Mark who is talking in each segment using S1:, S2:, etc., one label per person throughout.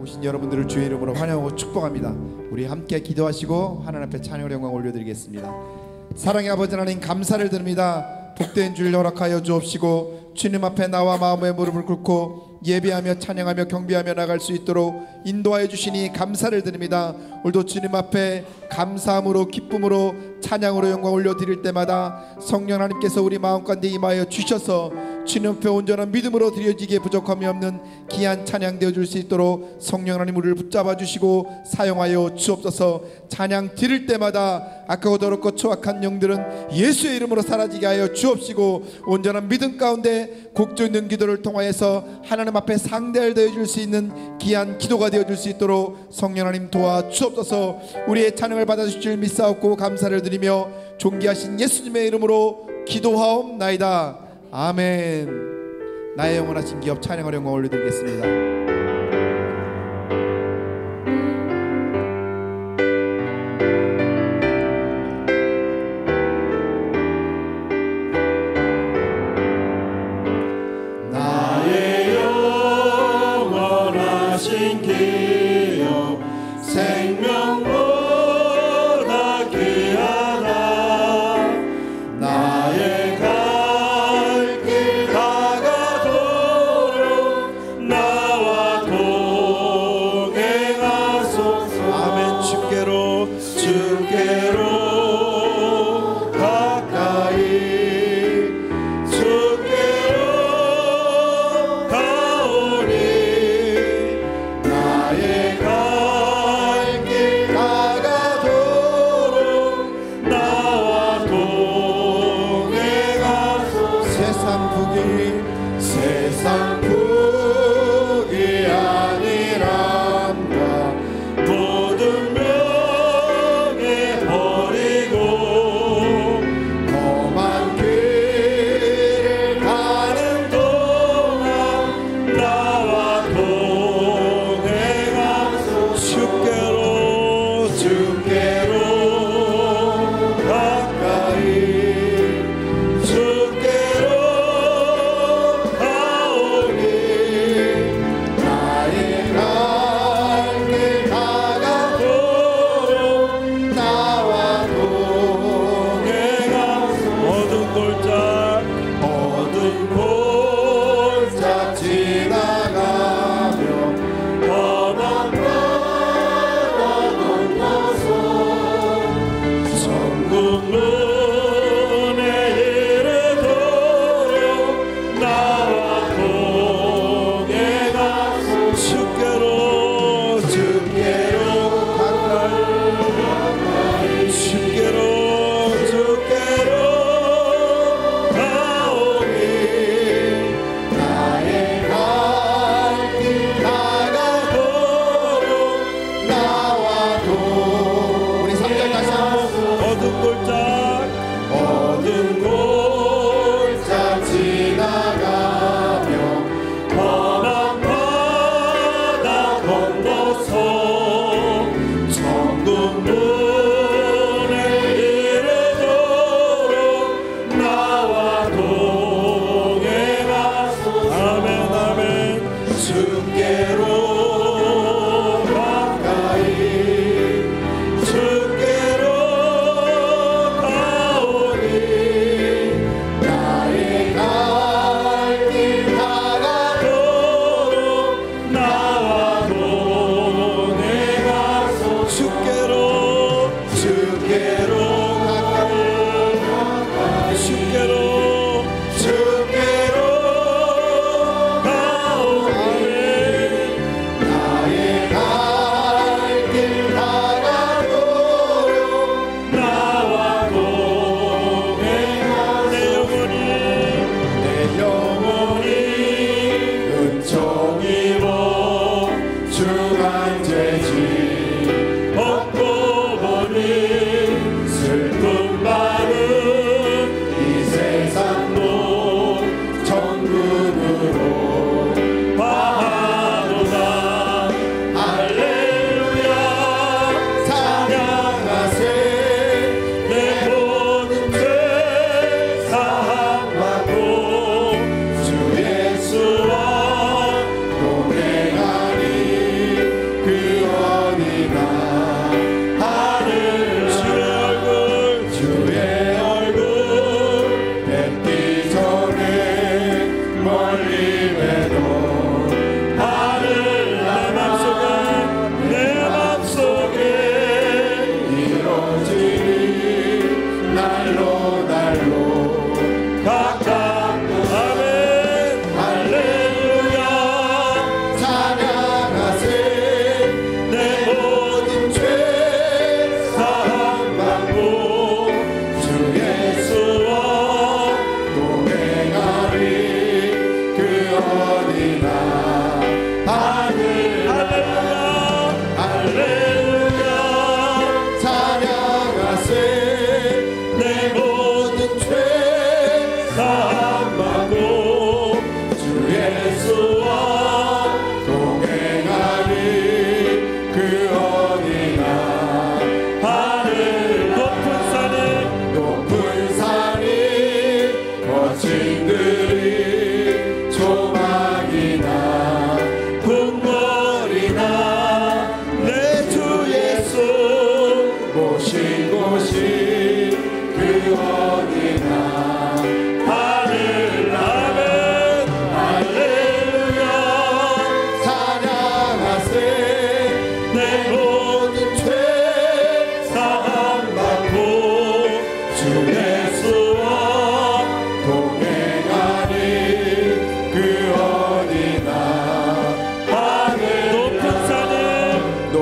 S1: 오신 여러분들을 주의 이름으로 환영하고 축복합니다. 우리 함께 기도하시고 하나님 앞에 찬양의 영광 올려드리겠습니다. 사랑의 아버지 하나님, 감사를 드립니다. 복된 줄 허락하여 주옵시고 주님 앞에 나와 마음의 무릎을 꿇고 예배하며 찬양하며 경배하며 나갈 수 있도록 인도하여 주시니 감사를 드립니다. 오늘도 주님 앞에 감사함으로 기쁨으로 찬양으로 영광 올려드릴 때마다 성령 하나님께서 우리 마음 가운데 임하여 주셔서 주님 앞에 온전한 믿음으로 드려지기에 부족함이 없는 귀한 찬양 되어줄 수 있도록 성령 하나님 우리를 붙잡아 주시고 사용하여 주옵소서. 찬양 드릴 때마다 악하고 더럽고 초악한 영들은 예수의 이름으로 사라지게 하여 주옵시고 온전한 믿음 가운데 곡조 있는 기도를 통하여서 하나님 앞에 상대를 되어줄 수 있는 귀한 기도가 되어줄 수 있도록 성령 하나님 도와 주옵소서. 우리의 찬양을 받아주실 줄 믿사옵고 감사를 드리며 존귀하신 예수님의 이름으로 기도하옵나이다. 아멘. 나의 영원하신 기업 찬양을 영광 올려드리겠습니다.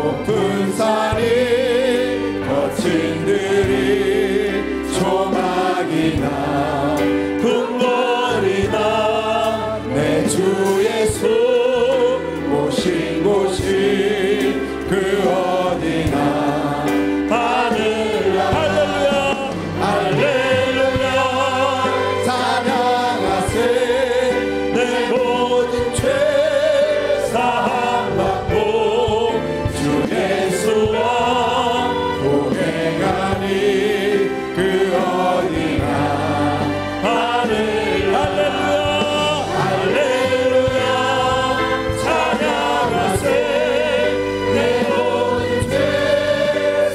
S1: 높은 산이 거친 들이 조막이나 궁궐이나 내 주 예수 오신 곳이 그 어디나 하늘 할렐루야 할렐루야 찬양하세 내 모든 죄 사함받고 주 예수와 동행하니 그 어디나 하늘 할렐루야 할렐루야 찬양하세 내 모든 죄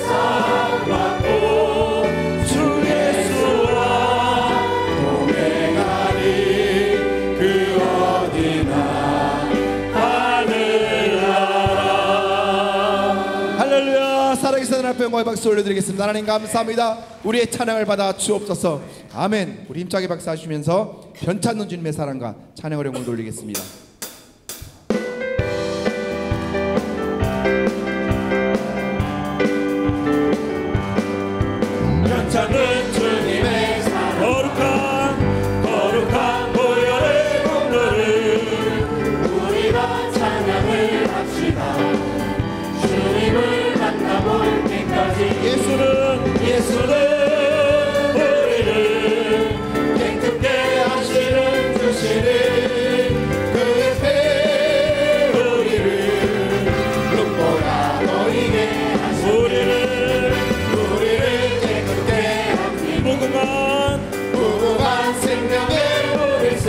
S1: 사함받고 주 예수와 동행하니 그 어디나 할렐루야. 살아계신 하나님 앞에 영광의 박수 올려드리겠습니다. 하나님 감사합니다. 우리의 찬양을 받아 주옵소서. 아멘. 우리 힘차게 박수하시면서 변찮는 주님의 사랑과 찬양을 영광을 돌리겠습니다. 변찮는 주님의 사랑 거룩한 보혈의 공로를 우리가 찬양을 합시다. 주님을 만나볼 때까지 예수는 우리를 깨끗게 하시는 주시는 그 옆에 우리를 눈보라 너희게 하시는 우리를 깨끗게 하시는 무궁한 생명의 보일새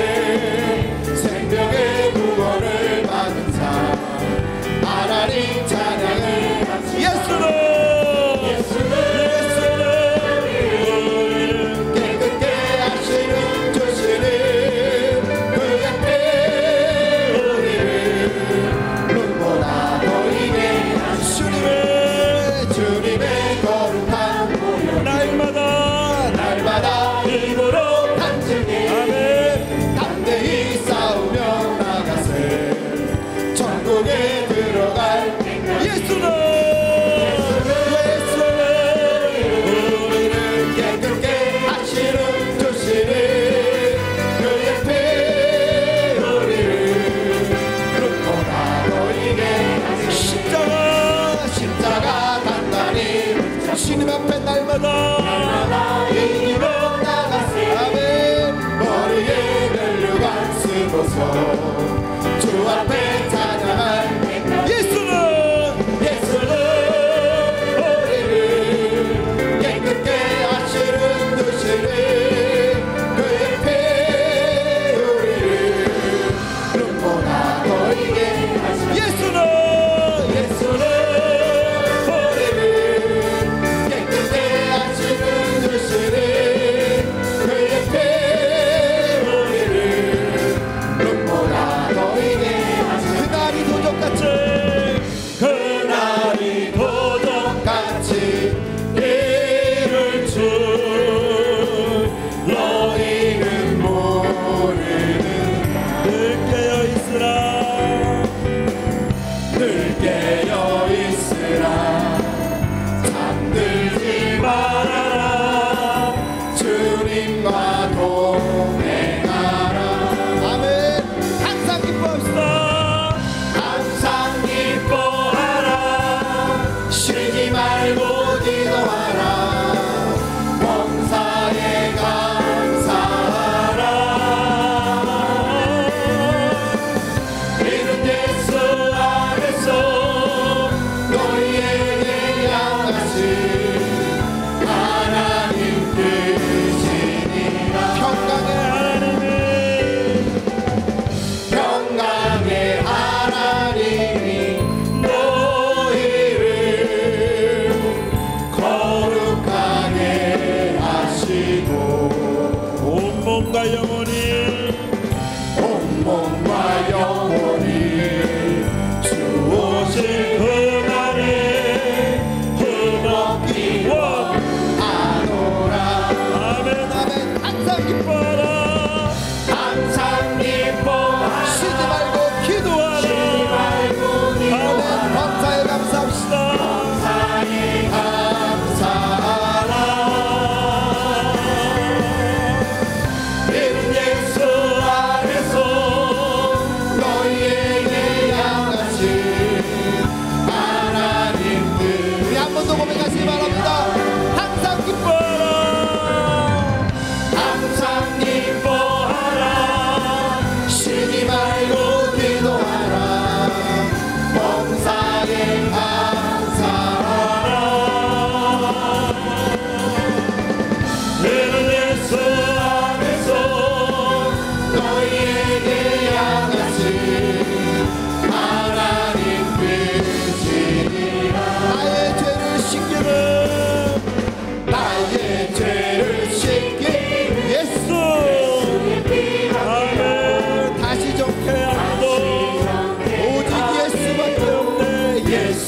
S1: 생명의 구원을 받은 자 하나님 찬양을 예수는 깨끗게 하시는 주시는 그 옆에 우리를 눈보라 보이게 하시는 주님의 거룩한 보혈 날마다 힘으로 간증해 담대히 싸우며 나가세 천국에 들어갈 예수는 우리를 깨끗게 하시는 주시는 그 옆에 우리를 눈보라 보이게 하시는 십자가 단단히 주님 앞에 날마다 이기로 나가세 아멘 머리에 멸류관 쓰고서 주 앞에 찬양할 예수는 우리를 깨끗게 하시는 주시는 그 옆에 우리를 눈보라 보이게 하시는 예수는 우리를 깨끗게 하시는 주시는 그 옆에 우리를 눈보라 보이게 하시는 그날이 도적같이 이룰 줄 너희는 모르는 늘 깨어있으라 잠들지 말아라 주님과 동행하라 아멘 항상 기뻐합시다 항상 기뻐하라 쉬지 말고 기도하라 범사에 감사하라 이른 예수 안에서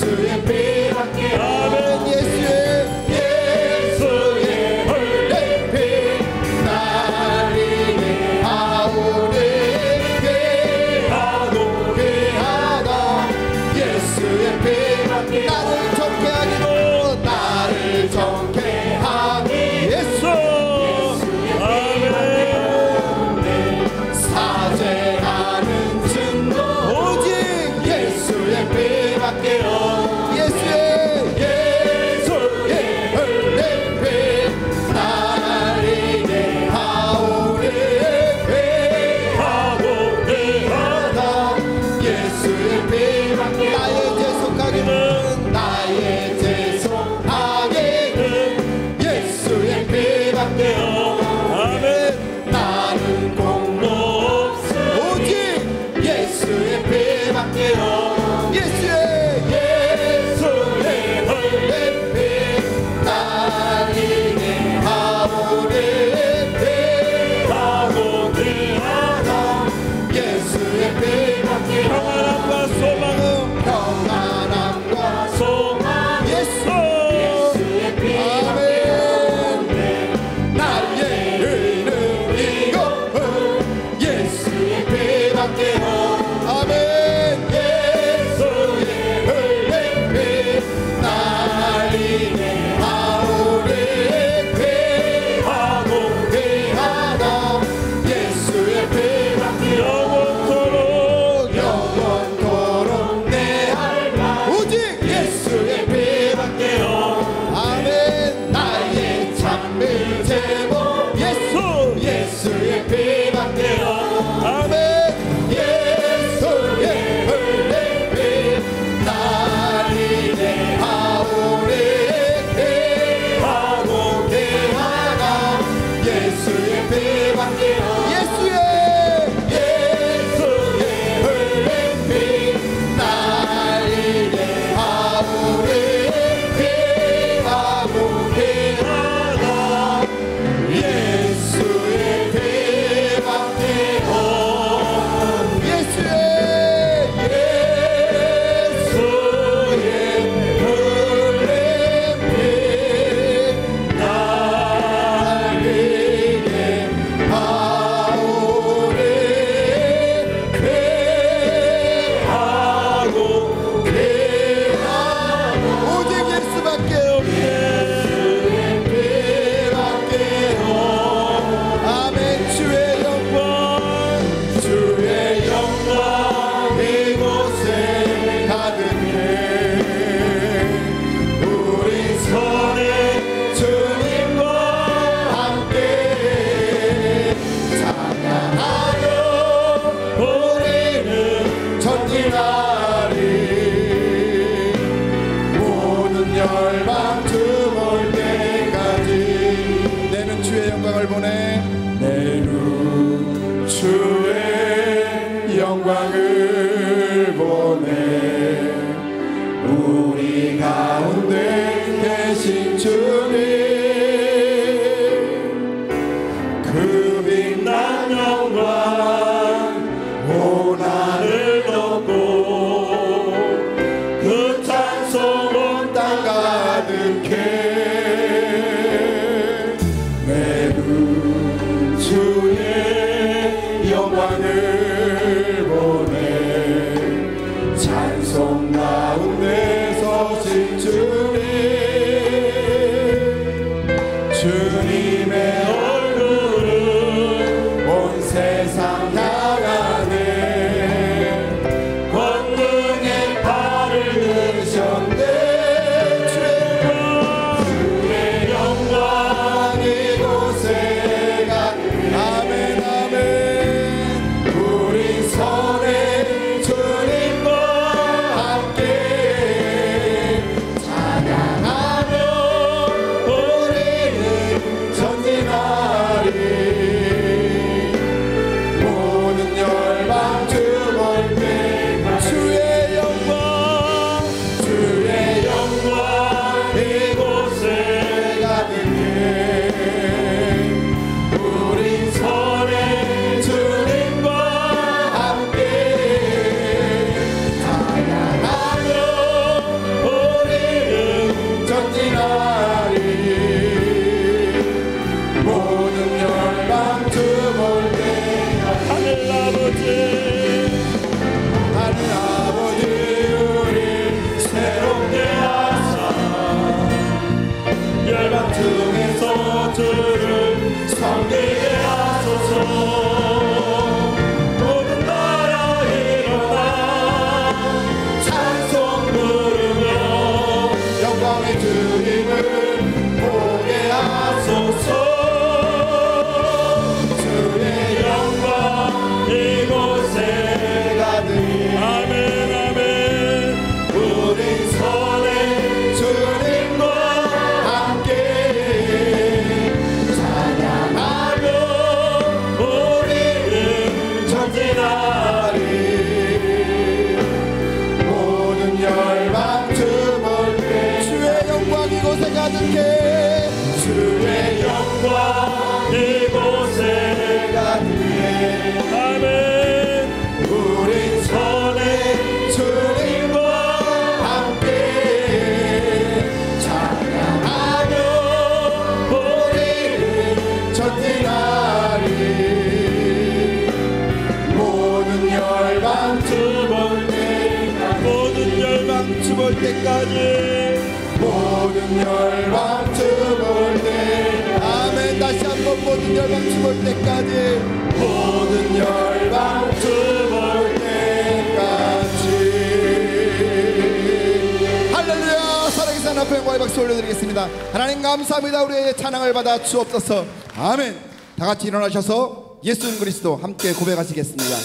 S1: 예수의 피밖에 아멘. 예수의 흘린 피 나를 하오니 귀하고 귀하다. 예수의 피밖에 나를 정케 하기로 나를 정케 하기 예수 사죄하는 증거 오직 예수의 피밖에요. 예수의 흘린 피 나를 하오니 귀하고 귀하다. 예수의 피밖에 나의 죄 속하기는 나의 죄 속하기는 예수의 피밖에요. 아멘. 나는 공로 없음 오직 예수의 피밖에요. 예수의 흘린 피 나를 하오니 귀하고 귀하다. 예수의 피밖에요. 평안함과 소망은 평안함과 소망 예수의 피 아멘. 나의 의는 이것은 예수의 피밖에요. 아멘. 예수의 흘린 피 나를 하오니 귀하고 귀하다. 예수의 피밖에요. 영원토록 내 할말 오직 예수의 피밖에요. 아멘. 나의 참을 제목 예수의 피밖에요. 아멘. 예수의 흘린 피 나를 하오니 귀하고 귀하다. 예수의 피밖에요. 예수의 흘린 피 나를 하오니 귀하고 귀하다. 예수의 피밖에요. 예수의 흘린 피 나를 하오니 귀하고 귀하다. 오직 예수밖에요. 예수의 피밖에요. 아멘. 주의 영광 이곳에 가득해. 우리 손에 주님과 함께 찬양하여 우리는 전진하리. 모든 열방 주볼 때까지 내는 주의 영광을 보내. 내는 주의 영광을 보내. 우리 가운데 계신 주님 그 빛난 영광 온 하늘 덮고 그 찬송 온 땅 가득해. 내는 주의 영광을 보내. 찬송 가운데 서신 주님 주님의 얼굴은 온 세상 향하네. 권능의 팔을 가득해
S2: 주의 영광 이곳에 가득해 아멘. 우리 전에 주님과 함께 찬양하며 우리를 전진하리. 모든 열방 주볼 때까지 모든 열방 주볼 때까지 모든 열방 주볼 때
S1: 아멘. 다시 한번 모든 열방 주볼 때까지
S2: 모든 열방 주볼 때까지.
S1: 할렐루야. 살아계신 하나님 앞에 영광의 박수 올려드리겠습니다. 하나님 감사합니다. 우리의 찬양을 받아 주옵소서. 아멘. 다 같이 일어나셔서 예수 그리스도 함께 고백하시겠습니다.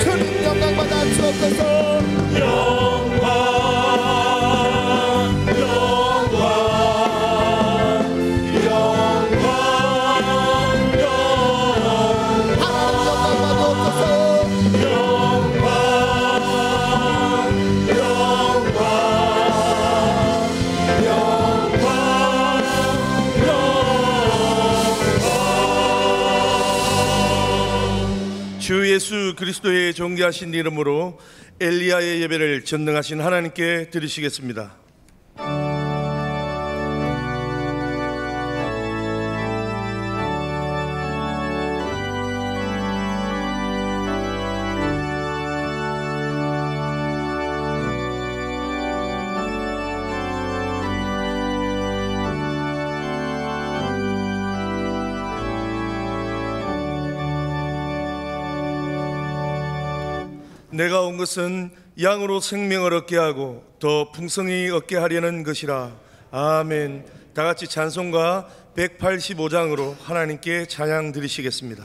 S1: 주님 영광 받아 주옵소서.
S3: 주 예수 그리스도의 존귀하신 이름으로 엘리야의 예배를 전능하신 하나님께 드리시겠습니다. 내가 온 것은 양으로 생명을 얻게 하고 더 풍성히 얻게 하려는 것이라. 아멘. 다 같이 찬송가 185장으로 하나님께 찬양 드리시겠습니다.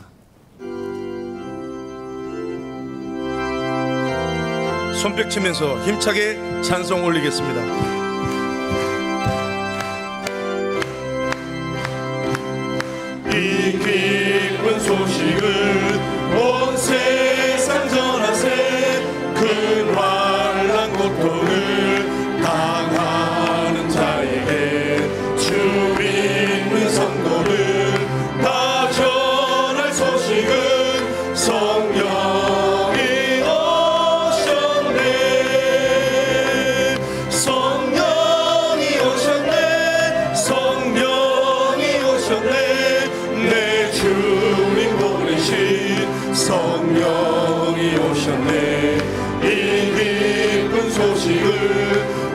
S3: 손뼉 치면서 힘차게 찬송 올리겠습니다.
S2: 이 기쁜 소식을 온 세상 전하세. 큰 환난 고통을 당하는 자에게 주 믿는 성도를 다 전할 소식은 성령이 오셨네. 성령이 오셨네. 성령이 오셨네. 내 주님 보내신 성령이 오셨네. 이 기쁜 소식을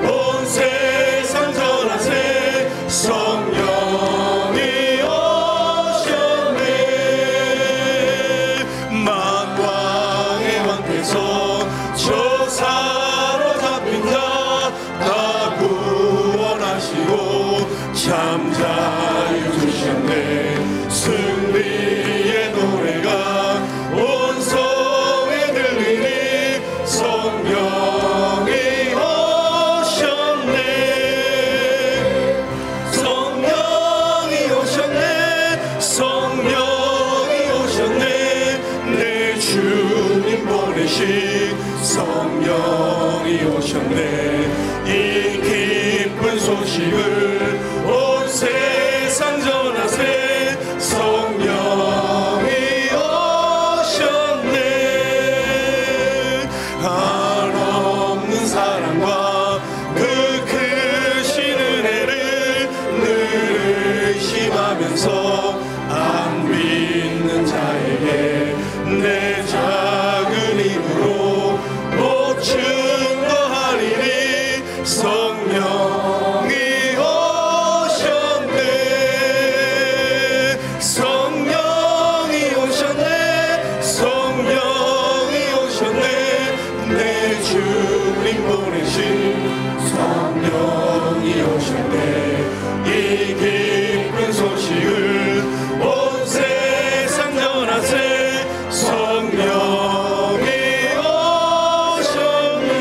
S2: 온 세상 전하세. 성령이 오셨네. 만왕의 왕께서 저 사로잡힌 자 다 구원하시고 참 자유 주셨네. 승리의 노래가 온 성에 들리니 성령이 오셨네. 성령 기쁜 소식을 온 세상 전하세. 성령이 오셨네. 한없는 사랑과 그 크신 은혜를 늘 의심하면서 안 믿는 자에게 내 작은 힘으로 못 증거하리니. 성령이 오셨네. 성령이 오셨네. 성령이 오셨네. 내 주님 보내신 성령이 오셨네. 이 기쁜 소식을 온 세상 전하세. 성령이 오셨네.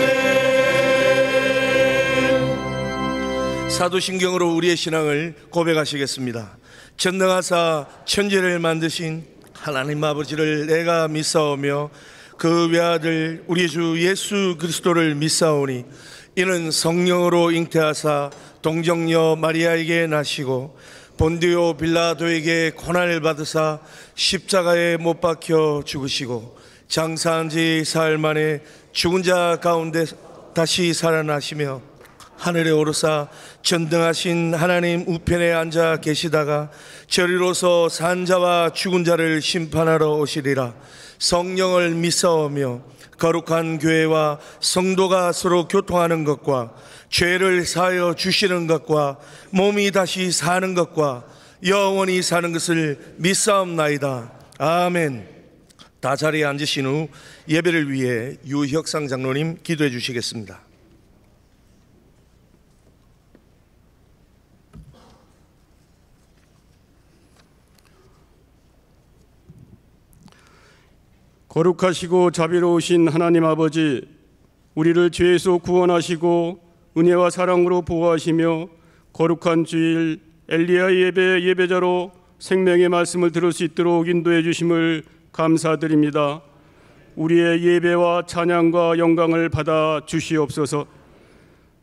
S3: 사도신경으로 우리의 신앙을 고백하시겠습니다. 전능하사 천지를 만드신 하나님 아버지를 내가 믿사오며 그 외아들 우리 주 예수 그리스도를 믿사오니 이는 성령으로 잉태하사 동정녀 마리아에게 나시고 본디오 빌라도에게 고난을 받으사 십자가에 못 박혀 죽으시고 장사한 지 사흘 만에 죽은 자 가운데 다시 살아나시며 하늘에 오르사 전등하신 하나님 우편에 앉아 계시다가 저리로서 산 자와 죽은 자를 심판하러 오시리라. 성령을 믿사오며 거룩한 교회와 성도가 서로 교통하는 것과 죄를 사하여 주시는 것과 몸이 다시 사는 것과 영원히 사는 것을 믿사옵나이다. 아멘. 다 자리에 앉으신 후 예배를 위해 유혁상 장로님 기도해 주시겠습니다.
S4: 거룩하시고 자비로우신 하나님 아버지, 우리를 죄에서 구원하시고 은혜와 사랑으로 보호하시며 거룩한 주일 엘리야 예배 예배자로 생명의 말씀을 들을 수 있도록 인도해 주심을 감사드립니다. 우리의 예배와 찬양과 영광을 받아 주시옵소서.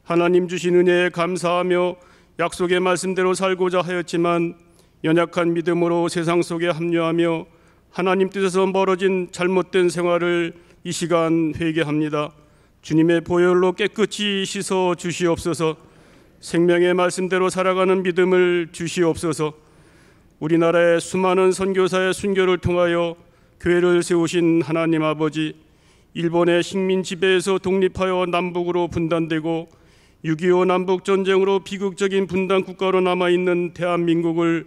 S4: 하나님 주신 은혜에 감사하며 약속의 말씀대로 살고자 하였지만 연약한 믿음으로 세상 속에 합류하며 하나님 뜻에서 멀어진 잘못된 생활을 이 시간 회개합니다. 주님의 보혈로 깨끗이 씻어 주시옵소서. 생명의 말씀대로 살아가는 믿음을 주시옵소서. 우리나라의 수많은 선교사의 순교를 통하여 교회를 세우신 하나님 아버지, 일본의 식민 지배에서 독립하여 남북으로 분단되고 6.25 남북전쟁으로 비극적인 분단 국가로 남아있는 대한민국을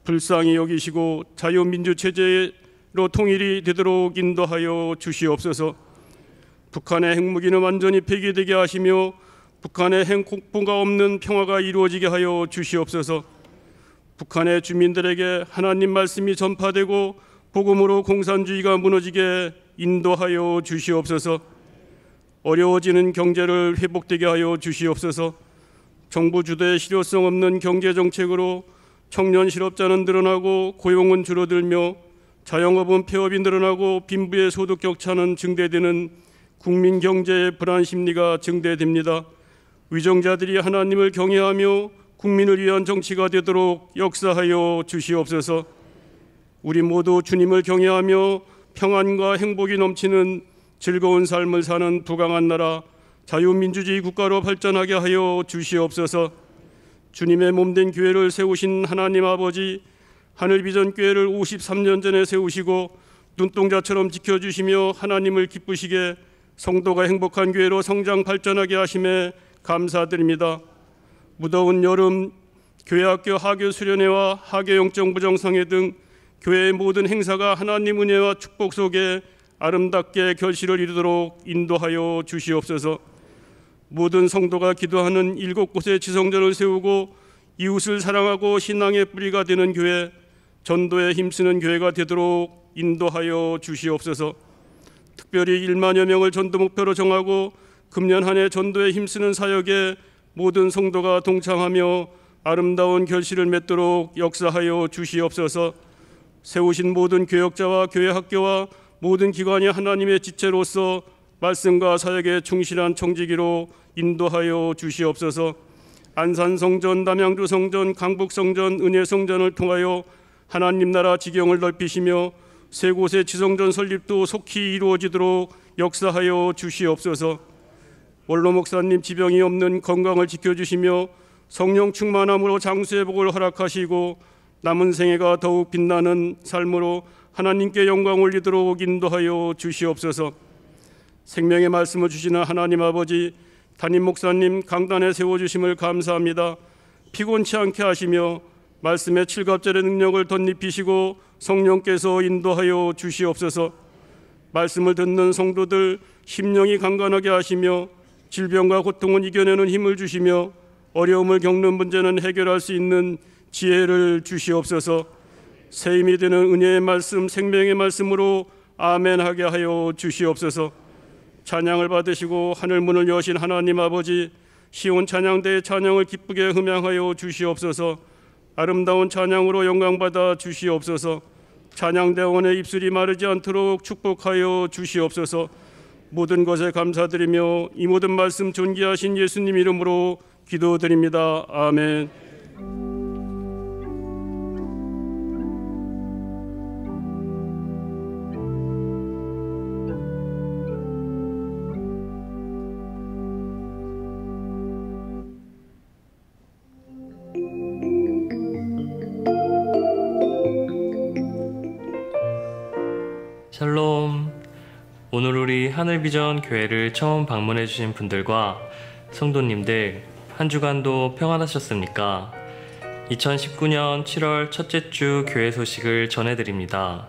S4: 불쌍히 여기시고 자유민주체제로 통일이 되도록 인도하여 주시옵소서. 북한의 핵무기는 완전히 폐기되게 하시며 북한의 핵폭풍과 없는 평화가 이루어지게 하여 주시옵소서. 북한의 주민들에게 하나님 말씀이 전파되고 복음으로 공산주의가 무너지게 인도하여 주시옵소서. 어려워지는 경제를 회복되게 하여 주시옵소서. 정부 주도의 실효성 없는 경제정책으로 청년 실업자는 늘어나고 고용은 줄어들며 자영업은 폐업이 늘어나고 빈부의 소득 격차는 증대되는 국민 경제의 불안 심리가 증대됩니다. 위정자들이 하나님을 경외하며 국민을 위한 정치가 되도록 역사하여 주시옵소서. 우리 모두 주님을 경외하며 평안과 행복이 넘치는 즐거운 삶을 사는 부강한 나라 자유민주주의 국가로 발전하게 하여 주시옵소서. 주님의 몸된 교회를 세우신 하나님 아버지, 하늘비전교회를 53년 전에 세우시고 눈동자처럼 지켜주시며 하나님을 기쁘시게 성도가 행복한 교회로 성장 발전하게 하심에 감사드립니다. 무더운 여름 교회학교 하교 수련회와 하교 영적 부정상회 등 교회의 모든 행사가 하나님 은혜와 축복 속에 아름답게 결실을 이루도록 인도하여 주시옵소서. 모든 성도가 기도하는 7곳의 지성전을 세우고 이웃을 사랑하고 신앙의 뿌리가 되는 교회, 전도에 힘쓰는 교회가 되도록 인도하여 주시옵소서. 특별히 1만여 명을 전도 목표로 정하고 금년 한 해 전도에 힘쓰는 사역에 모든 성도가 동참하며 아름다운 결실을 맺도록 역사하여 주시옵소서. 세우신 모든 교역자와 교회 학교와 모든 기관이 하나님의 지체로서 말씀과 사역에 충실한 청지기로 인도하여 주시옵소서. 안산성전, 남양주성전, 강북성전, 은혜성전을 통하여 하나님 나라 지경을 넓히시며 세 곳의 지성전 설립도 속히 이루어지도록 역사하여 주시옵소서. 원로 목사님 지병이 없는 건강을 지켜주시며 성령 충만함으로 장수의 복을 허락하시고 남은 생애가 더욱 빛나는 삶으로 하나님께 영광 올리도록 인도하여 주시옵소서. 생명의 말씀을 주시는 하나님 아버지, 담임 목사님 강단에 세워주심을 감사합니다. 피곤치 않게 하시며 말씀의 칠갑절의 능력을 덧입히시고 성령께서 인도하여 주시옵소서. 말씀을 듣는 성도들 심령이 강건하게 하시며 질병과 고통을 이겨내는 힘을 주시며 어려움을 겪는 문제는 해결할 수 있는 지혜를 주시옵소서. 새 힘이 되는 은혜의 말씀, 생명의 말씀으로 아멘하게 하여 주시옵소서. 찬양을 받으시고 하늘 문을 여신 하나님 아버지, 시온 찬양대의 찬양을 기쁘게 흠양하여 주시옵소서. 아름다운 찬양으로 영광받아 주시옵소서. 찬양대원의 입술이 마르지 않도록 축복하여 주시옵소서. 모든 것에 감사드리며 이 모든 말씀 존귀하신 예수님 이름으로 기도드립니다. 아멘.
S5: 샬롬. 오늘 우리 하늘비전 교회를 처음 방문해 주신 분들과 성도님들, 한 주간도 평안하셨습니까? 2019년 7월 첫째 주 교회 소식을 전해드립니다.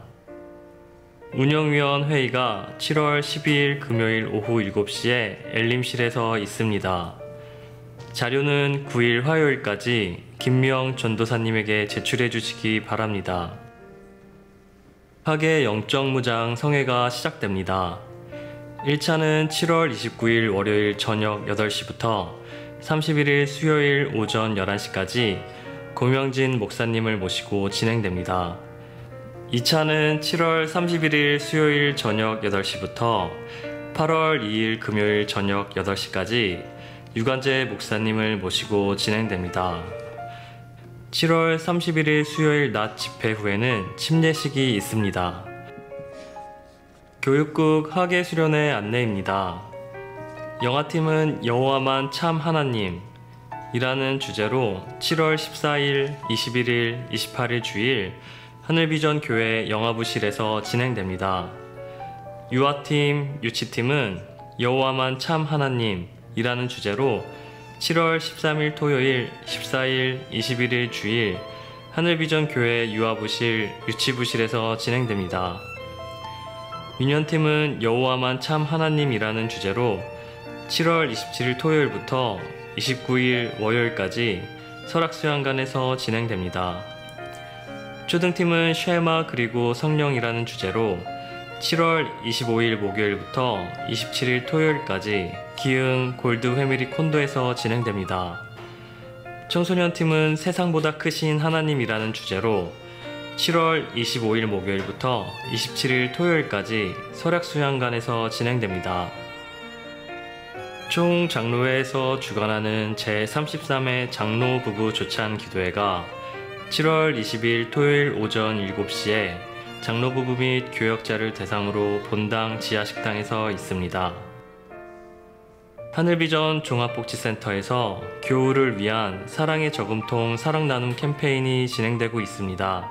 S5: 운영위원 회의가 7월 12일 금요일 오후 7시에 엘림실에서 있습니다. 자료는 9일 화요일까지 김미영 전도사님에게 제출해 주시기 바랍니다. 학예 영적무장 성회가 시작됩니다. 1차는 7월 29일 월요일 저녁 8시부터 31일 수요일 오전 11시까지 고명진 목사님을 모시고 진행됩니다. 2차는 7월 31일 수요일 저녁 8시부터 8월 2일 금요일 저녁 8시까지 유관재 목사님을 모시고 진행됩니다. 7월 31일 수요일 낮 집회 후에는 침례식이 있습니다. 교육국 학예 수련회 안내입니다. 영화팀은 여호와만 참 하나님 이라는 주제로 7월 14일, 21일, 28일 주일 하늘비전 교회 영화부실에서 진행됩니다. 유아팀, 유치팀은 여호와만 참 하나님 이라는 주제로 7월 13일 토요일, 14일, 21일 주일 하늘비전 교회 유아부실, 유치부실에서 진행됩니다. 유년팀은 여호와만 참 하나님이라는 주제로 7월 27일 토요일부터 29일 월요일까지 설악수양관에서 진행됩니다. 초등팀은 쉐마 그리고 성령이라는 주제로 7월 25일 목요일부터 27일 토요일까지 기흥 골드 회미리 콘도에서 진행됩니다. 청소년팀은 세상보다 크신 하나님이라는 주제로 7월 25일 목요일부터 27일 토요일까지 설악수양관에서 진행됩니다. 총장로회에서 주관하는 제33회 장로부부 조찬 기도회가 7월 20일 토요일 오전 7시에 장로부부 및 교역자를 대상으로 본당 지하식당에서 있습니다. 하늘비전 종합복지센터에서 교우를 위한 사랑의 저금통 사랑나눔 캠페인이 진행되고 있습니다.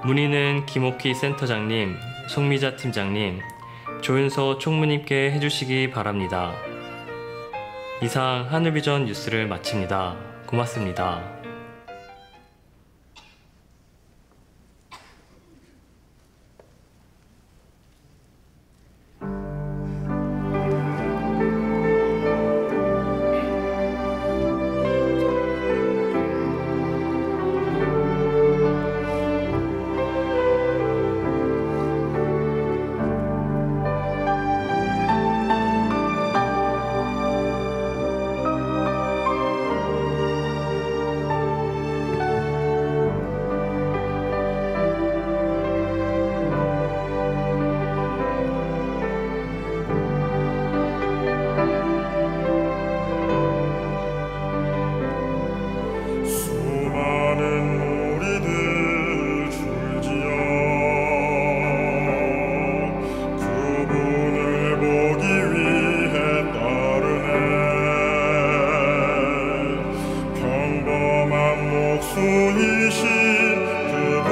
S5: 문의는 김옥희 센터장님, 송미자 팀장님, 조윤서 총무님께 해주시기 바랍니다. 이상 하늘비전 뉴스를 마칩니다. 고맙습니다.
S2: 주이신 그분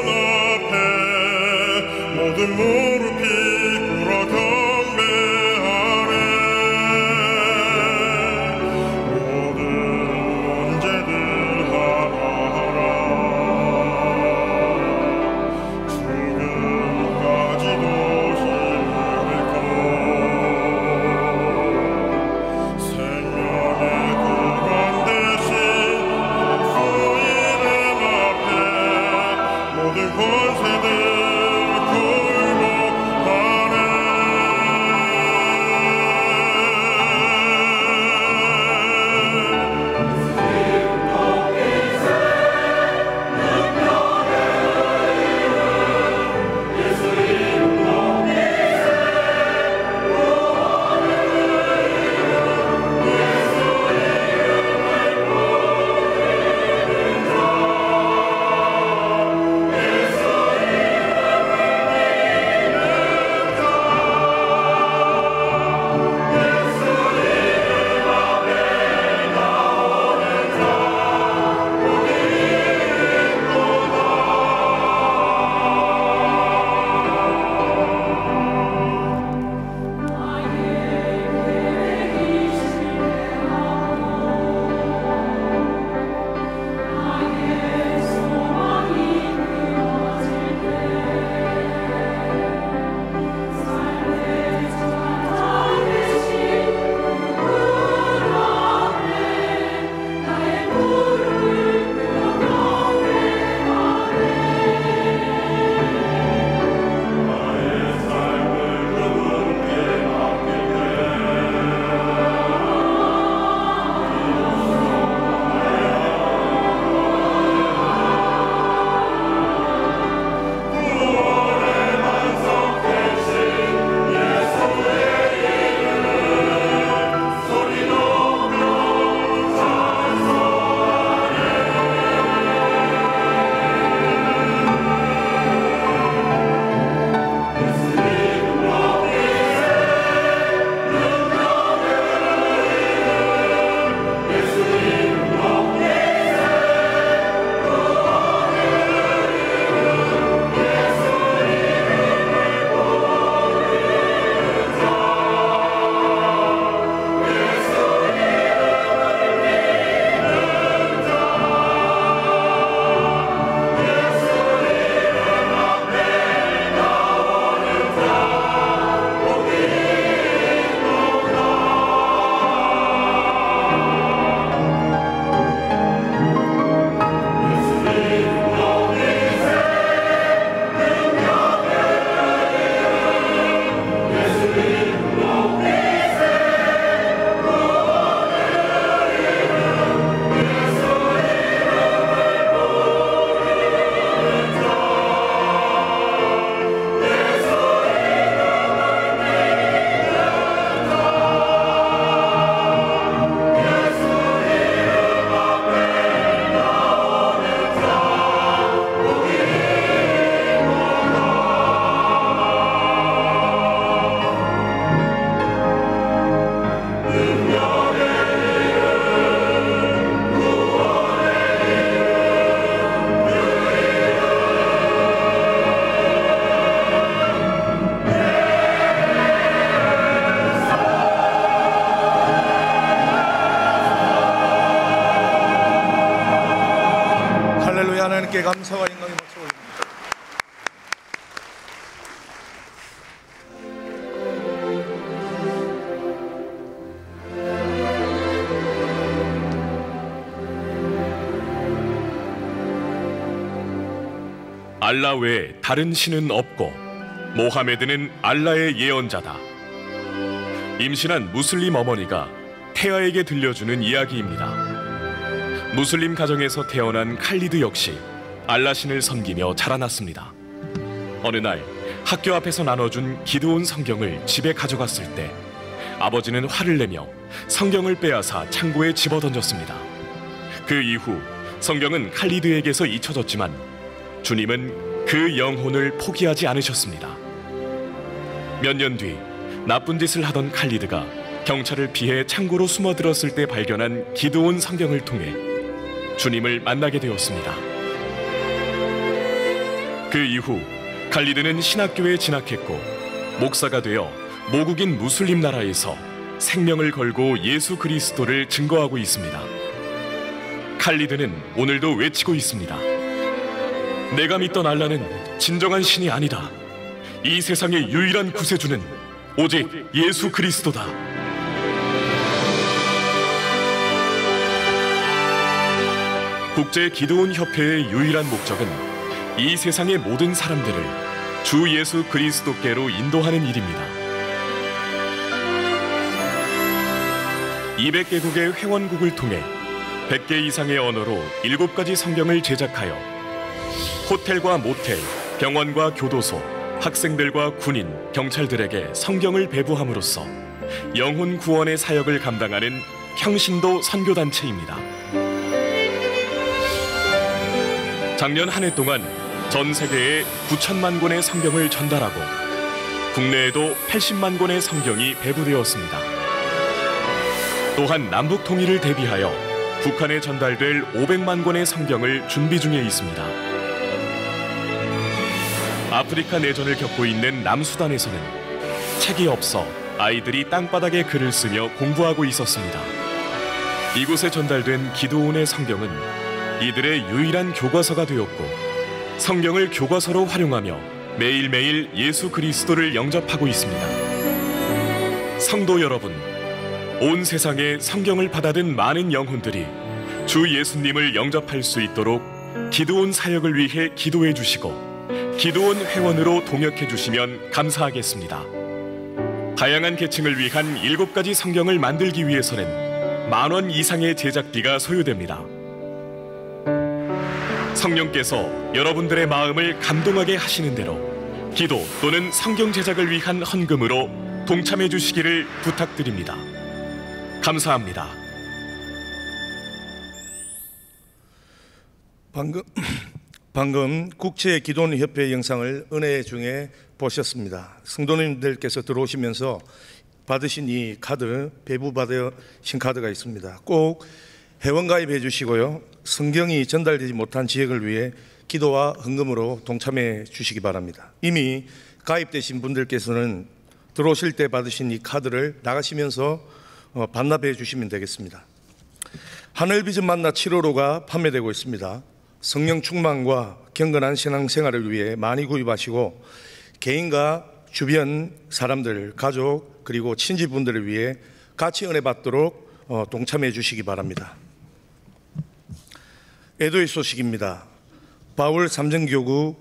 S2: 앞에 모든 무릎이 꿇어 경배하네. 모든 문제들 하나하나 죽음까지도 힘을 잃고 생명의 근원 대신 주 이름 앞에 모든 권세들 굴복하네.
S3: 하나님께 감사와 영광의 박수 올립니다.
S6: 알라 외에 다른 신은 없고 모하메드는 알라의 예언자다. 임신한 무슬림 어머니가 태아에게 들려주는 이야기입니다. 무슬림 가정에서 태어난 칼리드 역시 알라신을 섬기며 자라났습니다. 어느 날 학교 앞에서 나눠준 기드온 성경을 집에 가져갔을 때 아버지는 화를 내며 성경을 빼앗아 창고에 집어던졌습니다. 그 이후 성경은 칼리드에게서 잊혀졌지만 주님은 그 영혼을 포기하지 않으셨습니다. 몇 년 뒤 나쁜 짓을 하던 칼리드가 경찰을 피해 창고로 숨어들었을 때 발견한 기드온 성경을 통해 주님을 만나게 되었습니다. 그 이후 갈리드는 신학교에 진학했고 목사가 되어 모국인 무슬림 나라에서 생명을 걸고 예수 그리스도를 증거하고 있습니다. 칼리드는 오늘도 외치고 있습니다. 내가 믿던 알라는 진정한 신이 아니다. 이 세상의 유일한 구세주는 오직 예수 그리스도다. 국제 기도원 협회의 유일한 목적은 이 세상의 모든 사람들을 주 예수 그리스도께로 인도하는 일입니다. 200개국의 회원국을 통해 100개 이상의 언어로 7가지 성경을 제작하여 호텔과 모텔, 병원과 교도소, 학생들과 군인, 경찰들에게 성경을 배부함으로써 영혼 구원의 사역을 감당하는 평신도 선교단체입니다. 작년 한 해 동안 전 세계에 9천만 권의 성경을 전달하고 국내에도 80만 권의 성경이 배부되었습니다. 또한 남북 통일을 대비하여 북한에 전달될 500만 권의 성경을 준비 중에 있습니다. 아프리카 내전을 겪고 있는 남수단에서는 책이 없어 아이들이 땅바닥에 글을 쓰며 공부하고 있었습니다. 이곳에 전달된 기도원의 성경은 이들의 유일한 교과서가 되었고 성경을 교과서로 활용하며 매일매일 예수 그리스도를 영접하고 있습니다. 성도 여러분, 온 세상에 성경을 받아든 많은 영혼들이 주 예수님을 영접할 수 있도록 기도원 사역을 위해 기도해 주시고 기도원 회원으로 동역해 주시면 감사하겠습니다. 다양한 계층을 위한 7가지 성경을 만들기 위해서는 10,000원 이상의 제작비가 소요됩니다. 성령께서 여러분들의 마음을 감동하게 하시는 대로 기도 또는 성경 제작을 위한 헌금으로 동참해 주시기를 부탁드립니다. 감사합니다.
S3: 방금 국제기도원협회 영상을 은혜 중에 보셨습니다. 성도님들께서 들어오시면서 받으신 이 카드, 배부받으신 카드가 있습니다. 꼭 회원가입해 주시고요. 성경이 전달되지 못한 지역을 위해 기도와 헌금으로 동참해 주시기 바랍니다. 이미 가입되신 분들께서는 들어오실 때 받으신 이 카드를 나가시면서 반납해 주시면 되겠습니다. 하늘비전 만나 7호로가 판매되고 있습니다. 성령 충만과 경건한 신앙생활을 위해 많이 구입하시고 개인과 주변 사람들, 가족 그리고 친지분들을 위해 같이 은혜 받도록 동참해 주시기 바랍니다. 애도의 소식입니다. 바울 삼정교구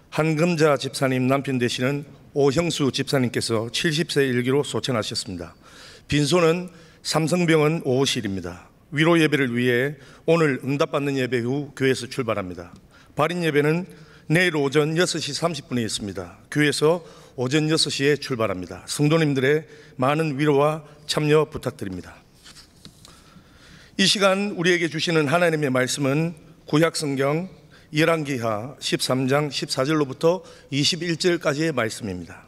S3: 한금자 집사님 남편 되시는 오형수 집사님께서 70세 일기로 소천하셨습니다. 빈소는 삼성병원 5호실입니다. 위로 예배를 위해 오늘 응답받는 예배 후 교회에서 출발합니다. 발인 예배는 내일 오전 6시 30분에 있습니다. 교회에서 오전 6시에 출발합니다. 성도님들의 많은 위로와 참여 부탁드립니다. 이 시간 우리에게 주시는 하나님의 말씀은 구약성경 열왕기하 13장 14절로부터 21절까지의 말씀입니다.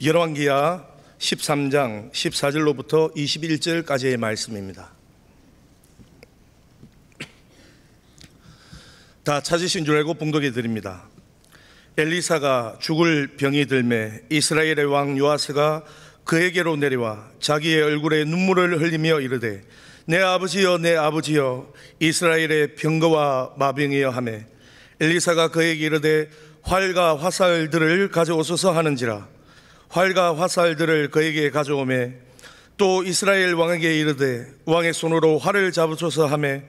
S3: 열왕기하 13장 14절로부터 21절까지의 말씀입니다. 다 찾으신 줄 알고 봉독해 드립니다. 엘리사가 죽을 병이 들매 이스라엘의 왕 요아스가 그에게로 내려와 자기의 얼굴에 눈물을 흘리며 이르되 내 아버지여 내 아버지여 이스라엘의 병거와 마병이여 하매 엘리사가 그에게 이르되 활과 화살들을 가져오소서 하는지라. 활과 화살들을 그에게 가져오매 또 이스라엘 왕에게 이르되 왕의 손으로 활을 잡으소서 하매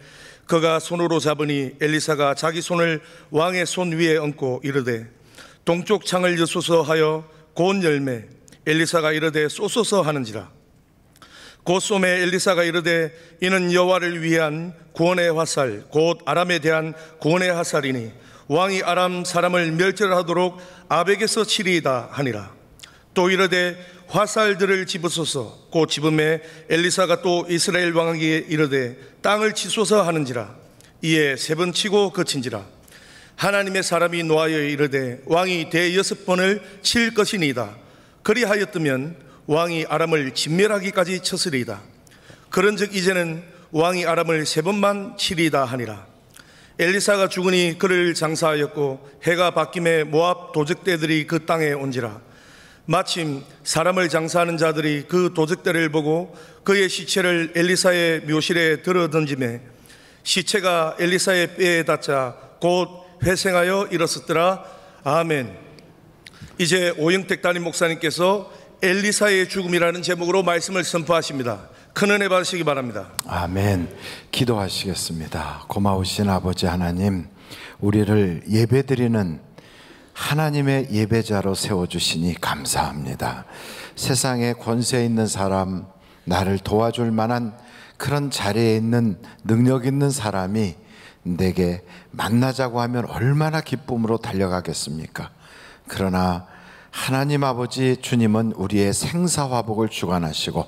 S3: 그가 손으로 잡으니 엘리사가 자기 손을 왕의 손 위에 얹고 이르되 동쪽 창을 여소서 하여 곧 열매 엘리사가 이르되 쏘소서 하는지라. 곧 쏘매 엘리사가 이르되 이는 여호와를 위한 구원의 화살 곧 아람에 대한 구원의 화살이니 왕이 아람 사람을 멸절하도록 아벡에서 치리이다 하니라. 또 이르되 화살들을 집으소서. 곧 집음에 엘리사가 또 이스라엘 왕에게 이르되 땅을 치소서 하는지라. 이에 3번 치고 그친지라. 하나님의 사람이 노하여 이르되 왕이 대6번을 칠 것이니이다. 그리하였더면 왕이 아람을 진멸하기까지 쳤으리이다. 그런즉 이제는 왕이 아람을 3번만 치리다 하니라. 엘리사가 죽으니 그를 장사하였고 해가 바뀜에 모압 도적대들이 그 땅에 온지라. 마침 사람을 장사하는 자들이 그 도적대를 보고 그의 시체를 엘리사의 묘실에 들어 던지매 시체가 엘리사의 뼈에 닿자 곧 회생하여 일어섰더라. 아멘. 이제 오영택 담임 목사님께서 엘리사의 죽음이라는 제목으로 말씀을 선포하십니다. 큰 은혜 받으시기 바랍니다.
S7: 아멘. 기도하시겠습니다. 고마우신 아버지 하나님, 우리를 예배드리는 하나님의 예배자로 세워주시니 감사합니다. 세상에 권세 있는 사람, 나를 도와줄 만한 그런 자리에 있는 능력 있는 사람이 내게 만나자고 하면 얼마나 기쁨으로 달려가겠습니까? 그러나 하나님 아버지 주님은 우리의 생사화복을 주관하시고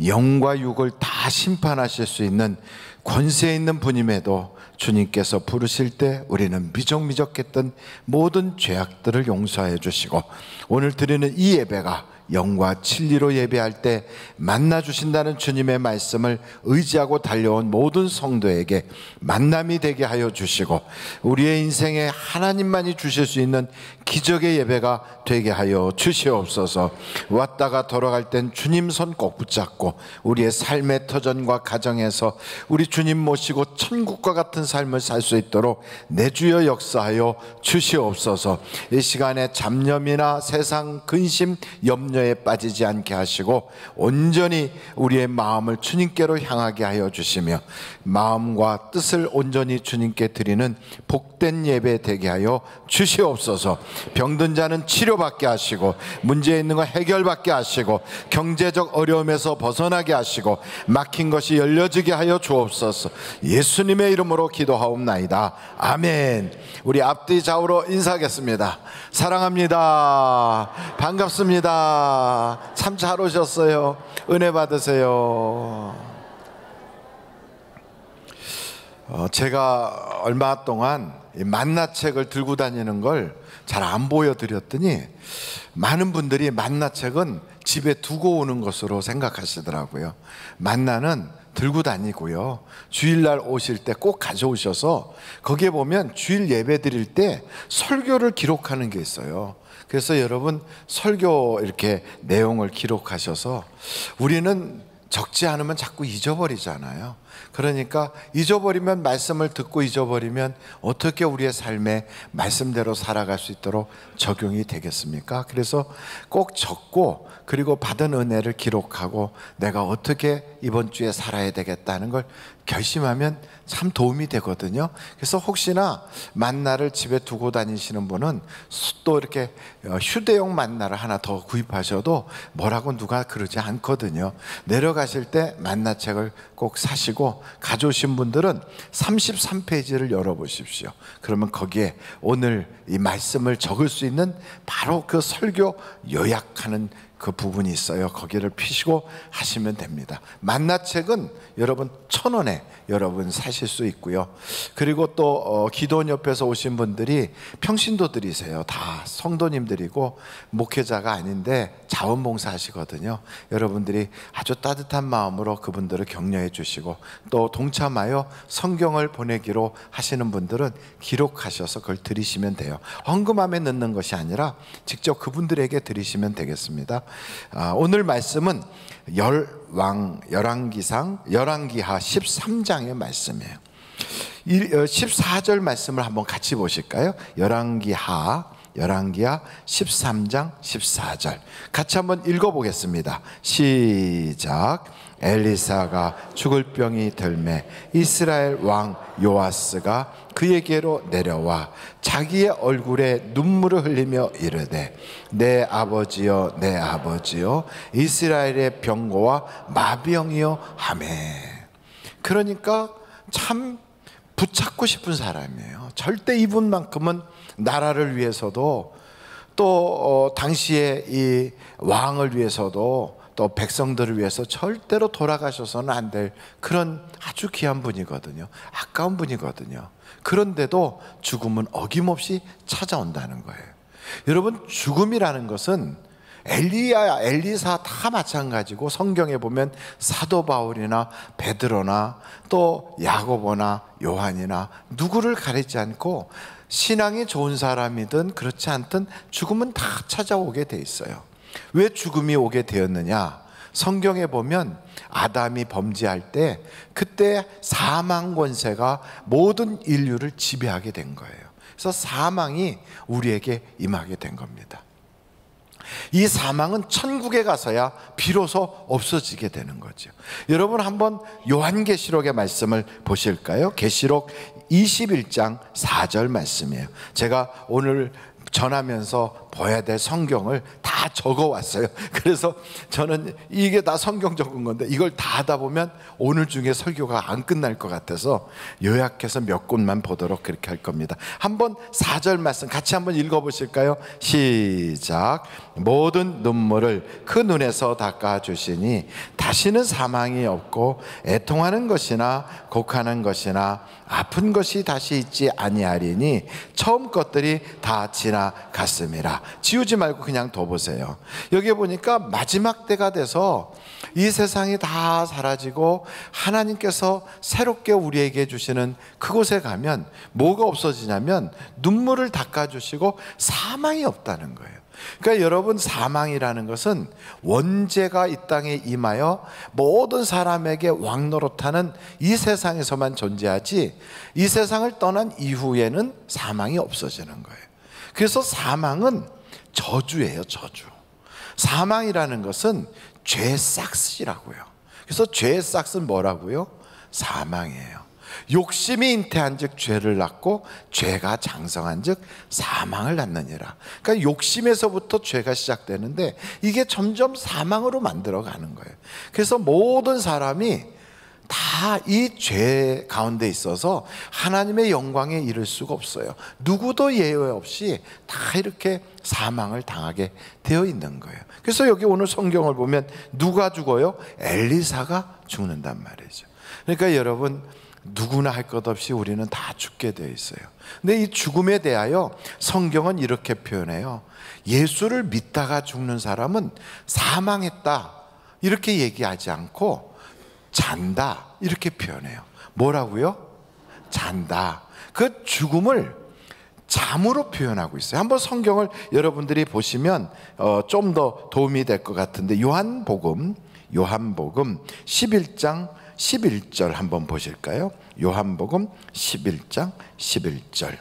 S7: 영과 육을 다 심판하실 수 있는 권세 있는 분임에도 주님께서 부르실 때 우리는 미적미적했던 모든 죄악들을 용서해 주시고 오늘 드리는 이 예배가 영과 진리로 예배할 때 만나주신다는 주님의 말씀을 의지하고 달려온 모든 성도에게 만남이 되게 하여 주시고 우리의 인생에 하나님만이 주실 수 있는 기적의 예배가 되게 하여 주시옵소서. 왔다가 돌아갈 땐 주님 손 꼭 붙잡고 우리의 삶의 터전과 가정에서 우리 주님 모시고 천국과 같은 삶을 살 수 있도록 내주여 역사하여 주시옵소서. 이 시간에 잡념이나 세상 근심 염려에 빠지지 않게 하시고 온전히 우리의 마음을 주님께로 향하게 하여 주시며 마음과 뜻을 온전히 주님께 드리는 복된 예배 되게 하여 주시옵소서. 병든 자는 치료받게 하시고 문제 있는 거 해결받게 하시고 경제적 어려움에서 벗어나게 하시고 막힌 것이 열려지게 하여 주옵소서. 예수님의 이름으로 기도하옵나이다. 아멘. 우리 앞뒤 좌우로 인사하겠습니다. 사랑합니다. 반갑습니다. 참 잘 오셨어요. 은혜 받으세요. 제가 얼마 동안 이 만나책을 들고 다니는 걸 잘 안 보여드렸더니 많은 분들이 만나책은 집에 두고 오는 것으로 생각하시더라고요. 만나는 들고 다니고요, 주일날 오실 때 꼭 가져오셔서 거기에 보면 주일 예배 드릴 때 설교를 기록하는 게 있어요. 그래서 여러분 설교 이렇게 내용을 기록하셔서, 우리는 적지 않으면 자꾸 잊어버리잖아요. 그러니까 잊어버리면, 말씀을 듣고 잊어버리면 어떻게 우리의 삶에 말씀대로 살아갈 수 있도록 적용이 되겠습니까? 그래서 꼭 적고, 그리고 받은 은혜를 기록하고 내가 어떻게 이번 주에 살아야 되겠다는 걸 결심하면 참 도움이 되거든요. 그래서 혹시나 만나를 집에 두고 다니시는 분은 또 이렇게 휴대용 만나를 하나 더 구입하셔도 뭐라고 누가 그러지 않거든요. 내려가실 때 만나책을 꼭 사시고, 가져오신 분들은 33페이지를 열어보십시오. 그러면 거기에 오늘 이 말씀을 적을 수 있는 바로 그 설교 요약하는 그 부분이 있어요. 거기를 피시고 하시면 됩니다. 만나책은 여러분 1,000원에 여러분 사실 수 있고요. 그리고 또 기도원 옆에서 오신 분들이 평신도들이세요. 다 성도님들이고 목회자가 아닌데 자원봉사 하시거든요. 여러분들이 아주 따뜻한 마음으로 그분들을 격려해 주시고, 또 동참하여 성경을 보내기로 하시는 분들은 기록하셔서 그걸 드리시면 돼요. 헌금함에 넣는 것이 아니라 직접 그분들에게 드리시면 되겠습니다. 오늘 말씀은 열왕기하 13장의 말씀이에요. 14절 말씀을 한번 같이 보실까요? 열왕기하 13장 14절 같이 한번 읽어보겠습니다. 시작. 엘리사가 죽을 병이 들매 이스라엘 왕 요아스가 그에게로 내려와 자기의 얼굴에 눈물을 흘리며 이르되, 내 아버지여, 내 아버지여, 이스라엘의 병고와 마병이여 하매. 그러니까 참 붙잡고 싶은 사람이에요. 절대 이분만큼은 나라를 위해서도, 또 당시에 이 왕을 위해서도, 또 백성들을 위해서 절대로 돌아가셔서는 안 될 그런 아주 귀한 분이거든요. 아까운 분이거든요. 그런데도 죽음은 어김없이 찾아온다는 거예요. 여러분, 죽음이라는 것은 엘리야, 엘리사 다 마찬가지고 성경에 보면 사도 바울이나 베드로나 또 야고보나 요한이나 누구를 가리지 않고 신앙이 좋은 사람이든 그렇지 않든 죽음은 다 찾아오게 돼 있어요. 왜 죽음이 오게 되었느냐? 성경에 보면 아담이 범죄할 때 그때 사망 권세가 모든 인류를 지배하게 된 거예요. 그래서 사망이 우리에게 임하게 된 겁니다. 이 사망은 천국에 가서야 비로소 없어지게 되는 거죠. 여러분 한번 요한계시록의 말씀을 보실까요? 계시록 21장 4절 말씀이에요. 제가 오늘 전하면서 봐야 될 성경을 다 적어 왔어요. 그래서 저는 이게 다 성경 적은 건데 이걸 다 하다 보면 오늘 중에 설교가 안 끝날 것 같아서 요약해서 몇 곳만 보도록 그렇게 할 겁니다. 한번 4절 말씀 같이 한번 읽어보실까요? 시작. 모든 눈물을 그 눈에서 닦아주시니 다시는 사망이 없고 애통하는 것이나 곡하는 것이나 아픈 것이 다시 있지 아니하리니 처음 것들이 다 지나갔음이라. 지우지 말고 그냥 둬보세요. 여기 보니까 마지막 때가 돼서 이 세상이 다 사라지고 하나님께서 새롭게 우리에게 주시는 그곳에 가면 뭐가 없어지냐면 눈물을 닦아주시고 사망이 없다는 거예요. 그러니까 여러분, 사망이라는 것은 원죄가 이 땅에 임하여 모든 사람에게 왕노릇하는 이 세상에서만 존재하지 이 세상을 떠난 이후에는 사망이 없어지는 거예요. 그래서 사망은 저주예요, 저주. 사망이라는 것은 죄의 싹스라고요. 그래서 죄의 싹스는 뭐라고요? 사망이에요. 욕심이 잉태한 즉 죄를 낳고 죄가 장성한 즉 사망을 낳느니라. 그러니까 욕심에서부터 죄가 시작되는데 이게 점점 사망으로 만들어가는 거예요. 그래서 모든 사람이 다 이 죄 가운데 있어서 하나님의 영광에 이를 수가 없어요. 누구도 예외 없이 다 이렇게 사망을 당하게 되어 있는 거예요. 그래서 여기 오늘 성경을 보면 누가 죽어요? 엘리사가 죽는단 말이죠. 그러니까 여러분, 누구나 할 것 없이 우리는 다 죽게 되어 있어요. 근데 이 죽음에 대하여 성경은 이렇게 표현해요. 예수를 믿다가 죽는 사람은 사망했다 이렇게 얘기하지 않고 잔다 이렇게 표현해요. 뭐라고요? 잔다. 그 죽음을 잠으로 표현하고 있어요. 한번 성경을 여러분들이 보시면 좀 더 도움이 될 것 같은데 요한복음 11장 11절 한번 보실까요? 요한복음 11장 11절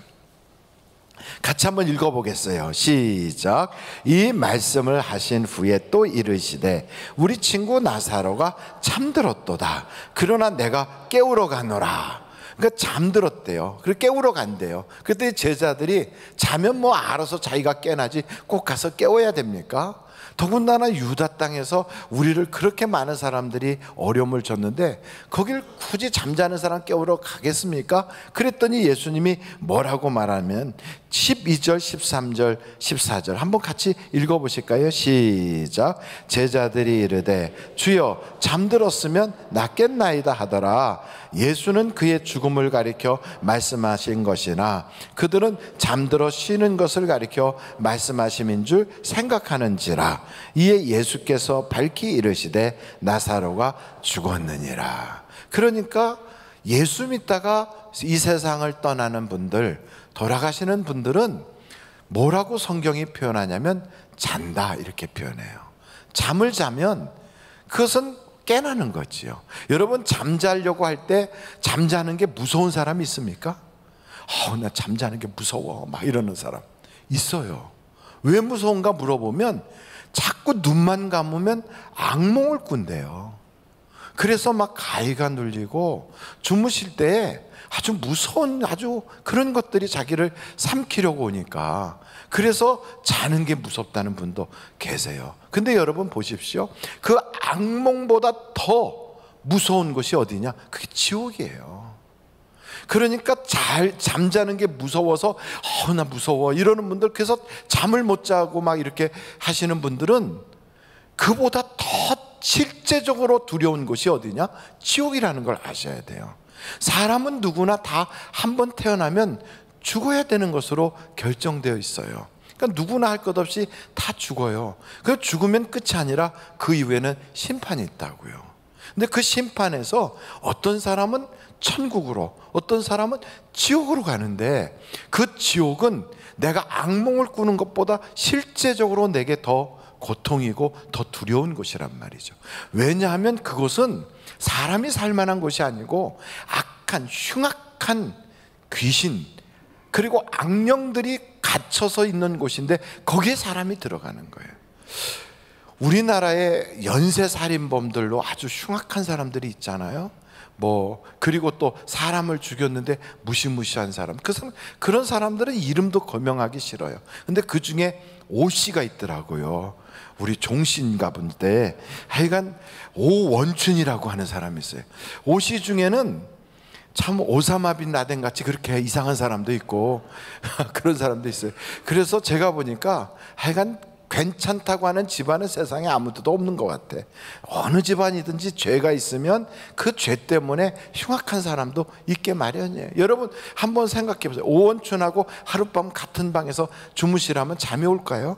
S7: 같이 한번 읽어보겠어요. 시작. 이 말씀을 하신 후에 또 이르시되 우리 친구 나사로가 잠들었도다. 그러나 내가 깨우러 가노라. 그러니까 잠들었대요. 그리고 깨우러 간대요. 그때 제자들이 자면 뭐 알아서 자기가 깨나지 꼭 가서 깨워야 됩니까? 더군다나 유다 땅에서 우리를 그렇게 많은 사람들이 어려움을 줬는데 거길 굳이 잠자는 사람 깨우러 가겠습니까? 그랬더니 예수님이 뭐라고 말하면 12절, 13절, 14절 한번 같이 읽어보실까요? 시작. 제자들이 이르되 주여 잠들었으면 낫겠나이다 하더라. 예수는 그의 죽음을 가리켜 말씀하신 것이나 그들은 잠들어 쉬는 것을 가리켜 말씀하심인 줄 생각하는지라. 이에 예수께서 밝히 이르시되 나사로가 죽었느니라. 그러니까 예수 믿다가 이 세상을 떠나는 분들, 돌아가시는 분들은 뭐라고 성경이 표현하냐면 잔다 이렇게 표현해요. 잠을 자면 그것은 깨나는 거지요. 여러분, 잠자려고 할 때 잠자는 게 무서운 사람이 있습니까? 나 잠자는 게 무서워 막 이러는 사람 있어요. 왜 무서운가 물어보면 자꾸 눈만 감으면 악몽을 꾼대요. 그래서 막 가위가 눌리고 주무실 때 아주 무서운 아주 그런 것들이 자기를 삼키려고 오니까 그래서 자는 게 무섭다는 분도 계세요. 근데 여러분 보십시오. 그 악몽보다 더 무서운 곳이 어디냐? 그게 지옥이에요. 그러니까 잠자는 게 무서워서 나 무서워 이러는 분들, 그래서 잠을 못 자고 막 이렇게 하시는 분들은 그보다 더 실제적으로 두려운 곳이 어디냐? 지옥이라는 걸 아셔야 돼요. 사람은 누구나 다 한 번 태어나면 죽어야 되는 것으로 결정되어 있어요. 그러니까 누구나 할 것 없이 다 죽어요. 그 죽으면 끝이 아니라 그 이후에는 심판이 있다고요. 근데 그 심판에서 어떤 사람은 천국으로, 어떤 사람은 지옥으로 가는데, 그 지옥은 내가 악몽을 꾸는 것보다 실제적으로 내게 더 고통이고 더 두려운 곳이란 말이죠. 왜냐하면 그곳은 사람이 살 만한 곳이 아니고 악한, 흉악한 귀신, 그리고 악령들이 갇혀서 있는 곳인데 거기에 사람이 들어가는 거예요. 우리나라의 연쇄살인범들로 아주 흉악한 사람들이 있잖아요. 그리고 또 사람을 죽였는데 무시무시한 사람, 그런 사람들은 이름도 거명하기 싫어요. 근데 그 중에 오씨가 있더라고요. 우리 종신가 본데 하여간 오원춘이라고 하는 사람이 있어요. 오씨 중에는 참 오사마 빈 라덴 같이 그렇게 이상한 사람도 있고 그런 사람도 있어요. 그래서 제가 보니까 하여간 괜찮다고 하는 집안은 세상에 아무도 없는 것 같아. 어느 집안이든지 죄가 있으면 그 죄 때문에 흉악한 사람도 있게 마련이에요. 여러분 한번 생각해 보세요. 오원춘하고 하룻밤 같은 방에서 주무시라면 잠이 올까요?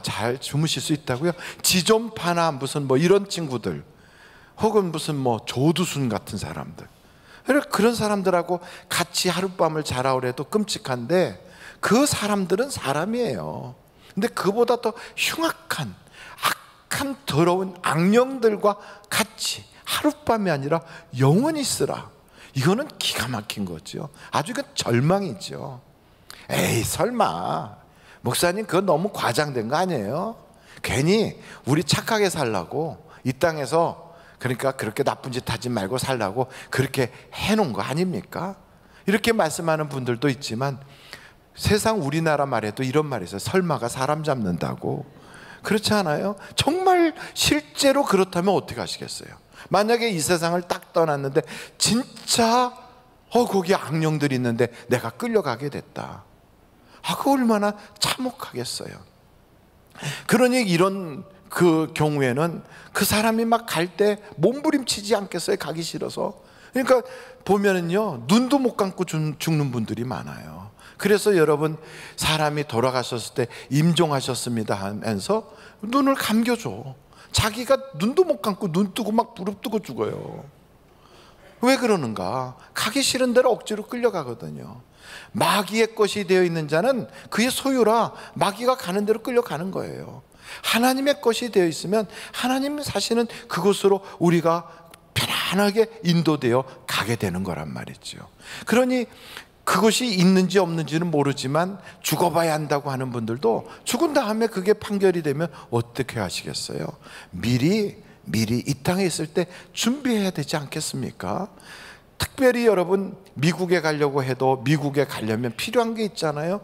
S7: 잘 주무실 수 있다고요? 지존파나 무슨 이런 친구들, 혹은 무슨 조두순 같은 사람들, 그런 사람들하고 같이 하룻밤을 자라고 해도 끔찍한데 그 사람들은 사람이에요. 근데 그보다 더 흉악한, 악한, 더러운 악령들과 같이 하룻밤이 아니라 영원히 쓰라. 이거는 기가 막힌 거죠. 아주 이건 절망이죠. 에이 설마 목사님 그건 너무 과장된 거 아니에요? 괜히 우리 착하게 살라고 이 땅에서, 그러니까 그렇게 나쁜 짓 하지 말고 살라고 그렇게 해놓은 거 아닙니까? 이렇게 말씀하는 분들도 있지만 세상 우리나라 말에도 이런 말이 있어요. 설마가 사람 잡는다고. 그렇지 않아요? 정말 실제로 그렇다면 어떻게 하시겠어요? 만약에 이 세상을 딱 떠났는데 진짜 거기 악령들이 있는데 내가 끌려가게 됐다. 그거 얼마나 참혹하겠어요. 그러니 이런 그 경우에는 그 사람이 막 갈 때 몸부림치지 않겠어요? 가기 싫어서. 그러니까 보면은요, 눈도 못 감고 죽는 분들이 많아요. 그래서 여러분, 사람이 돌아가셨을 때 임종하셨습니다 하면서 눈을 감겨줘. 자기가 눈도 못 감고 눈 뜨고 막 부릅뜨고 죽어요. 왜 그러는가? 가기 싫은 대로 억지로 끌려가거든요. 마귀의 것이 되어 있는 자는 그의 소유라 마귀가 가는 대로 끌려가는 거예요. 하나님의 것이 되어 있으면 하나님 사실은 그곳으로 우리가 편안하게 인도되어 가게 되는 거란 말이죠. 그러니 그것이 있는지 없는지는 모르지만 죽어봐야 한다고 하는 분들도 죽은 다음에 그게 판결이 되면 어떻게 하시겠어요? 미리 이 땅에 있을 때 준비해야 되지 않겠습니까? 특별히 여러분, 미국에 가려고 해도 미국에 가려면 필요한 게 있잖아요.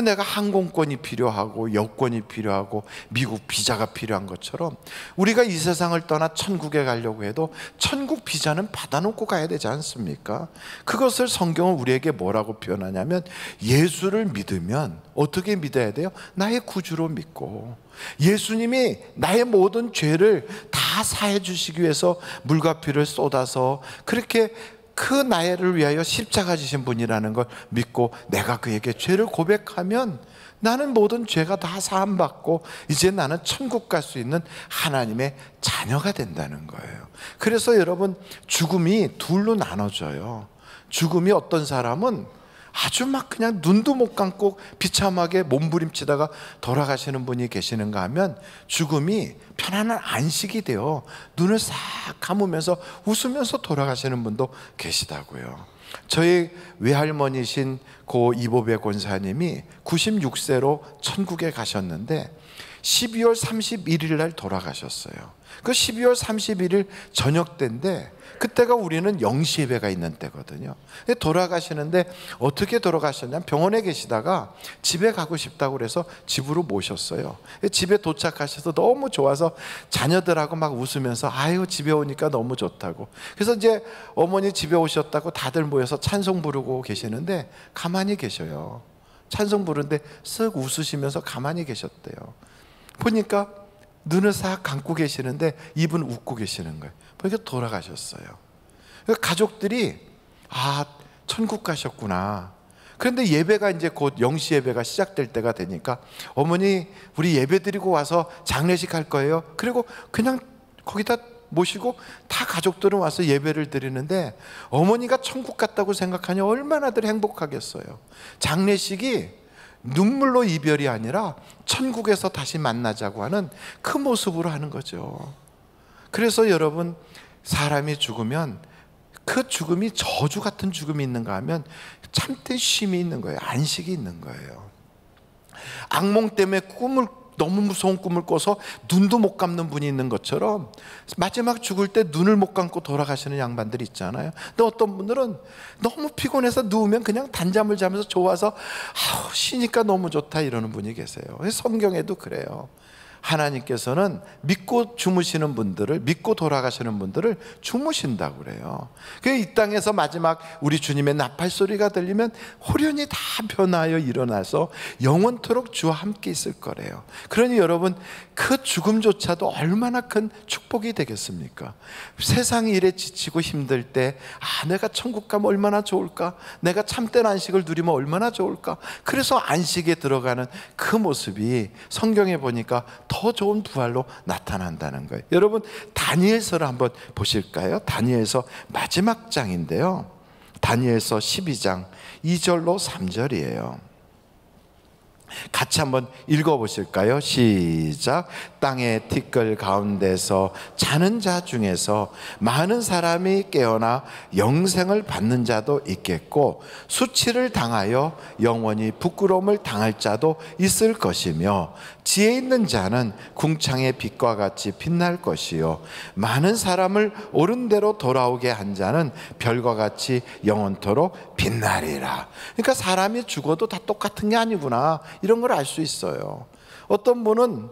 S7: 내가 항공권이 필요하고 여권이 필요하고 미국 비자가 필요한 것처럼 우리가 이 세상을 떠나 천국에 가려고 해도 천국 비자는 받아놓고 가야 되지 않습니까? 그것을 성경은 우리에게 뭐라고 표현하냐면, 예수를 믿으면 어떻게 믿어야 돼요? 나의 구주로 믿고, 예수님이 나의 모든 죄를 다 사해 주시기 위해서 물과 피를 쏟아서 그렇게 그 나를 위하여 십자가 지신 분이라는 걸 믿고 내가 그에게 죄를 고백하면 나는 모든 죄가 다 사함받고 이제 나는 천국 갈 수 있는 하나님의 자녀가 된다는 거예요. 그래서 여러분, 죽음이 둘로 나눠져요. 죽음이 어떤 사람은 아주 막 그냥 눈도 못 감고 비참하게 몸부림치다가 돌아가시는 분이 계시는가 하면, 죽음이 편안한 안식이 되어 눈을 싹 감으면서 웃으면서 돌아가시는 분도 계시다고요. 저희 외할머니신 고 이보배 권사님이 96세로 천국에 가셨는데 12월 31일 날 돌아가셨어요. 그 12월 31일 저녁 때인데 그때가 우리는 영시 예배가 있는 때거든요. 돌아가시는데 어떻게 돌아가셨냐면, 병원에 계시다가 집에 가고 싶다고 그래서 집으로 모셨어요. 집에 도착하셔서 너무 좋아서 자녀들하고 막 웃으면서 아유 집에 오니까 너무 좋다고. 그래서 이제 어머니 집에 오셨다고 다들 모여서 찬송 부르고 계시는데 가만히 계셔요. 찬송 부르는데 쓱 웃으시면서 가만히 계셨대요. 보니까 눈을 싹 감고 계시는데 입은 웃고 계시는 거예요. 그러니까 돌아가셨어요. 가족들이 천국 가셨구나. 그런데 예배가 이제 곧 0시 예배가 시작될 때가 되니까 어머니 우리 예배 드리고 와서 장례식 할 거예요. 그리고 그냥 거기다 모시고 다 가족들은 와서 예배를 드리는데 어머니가 천국 갔다고 생각하니 얼마나들 행복하겠어요. 장례식이 눈물로 이별이 아니라 천국에서 다시 만나자고 하는 그 모습으로 하는 거죠. 그래서 여러분, 사람이 죽으면 그 죽음이 저주 같은 죽음이 있는가 하면 참된 쉼이 있는 거예요. 안식이 있는 거예요. 악몽 때문에 너무 무서운 꿈을 꿔서 눈도 못 감는 분이 있는 것처럼 마지막 죽을 때 눈을 못 감고 돌아가시는 양반들이 있잖아요. 근데 어떤 분들은 너무 피곤해서 누우면 그냥 단잠을 자면서 좋아서 쉬니까 너무 좋다 이러는 분이 계세요. 성경에도 그래요. 하나님께서는 믿고 주무시는 분들을, 믿고 돌아가시는 분들을 주무신다고 그래요. 이 땅에서 마지막 우리 주님의 나팔 소리가 들리면 호련히 다 변하여 일어나서 영원토록 주와 함께 있을 거래요. 그러니 여러분, 그 죽음조차도 얼마나 큰 축복이 되겠습니까? 세상 일에 지치고 힘들 때 내가 천국 가면 얼마나 좋을까? 내가 참된 안식을 누리면 얼마나 좋을까? 그래서 안식에 들어가는 그 모습이 성경에 보니까 더 좋은 부활로 나타난다는 거예요. 여러분, 다니엘서를 한번 보실까요? 다니엘서 마지막 장인데요, 다니엘서 12장 2절로 3절이에요. 같이 한번 읽어보실까요? 시작. 땅의 티끌 가운데서 자는 자 중에서 많은 사람이 깨어나 영생을 받는 자도 있겠고 수치를 당하여 영원히 부끄러움을 당할 자도 있을 것이며 지혜 있는 자는 궁창의 빛과 같이 빛날 것이요 많은 사람을 옳은 대로 돌아오게 한 자는 별과 같이 영원토록 빛나리라. 그러니까 사람이 죽어도 다 똑같은 게 아니구나, 이런 걸 알 수 있어요. 어떤 분은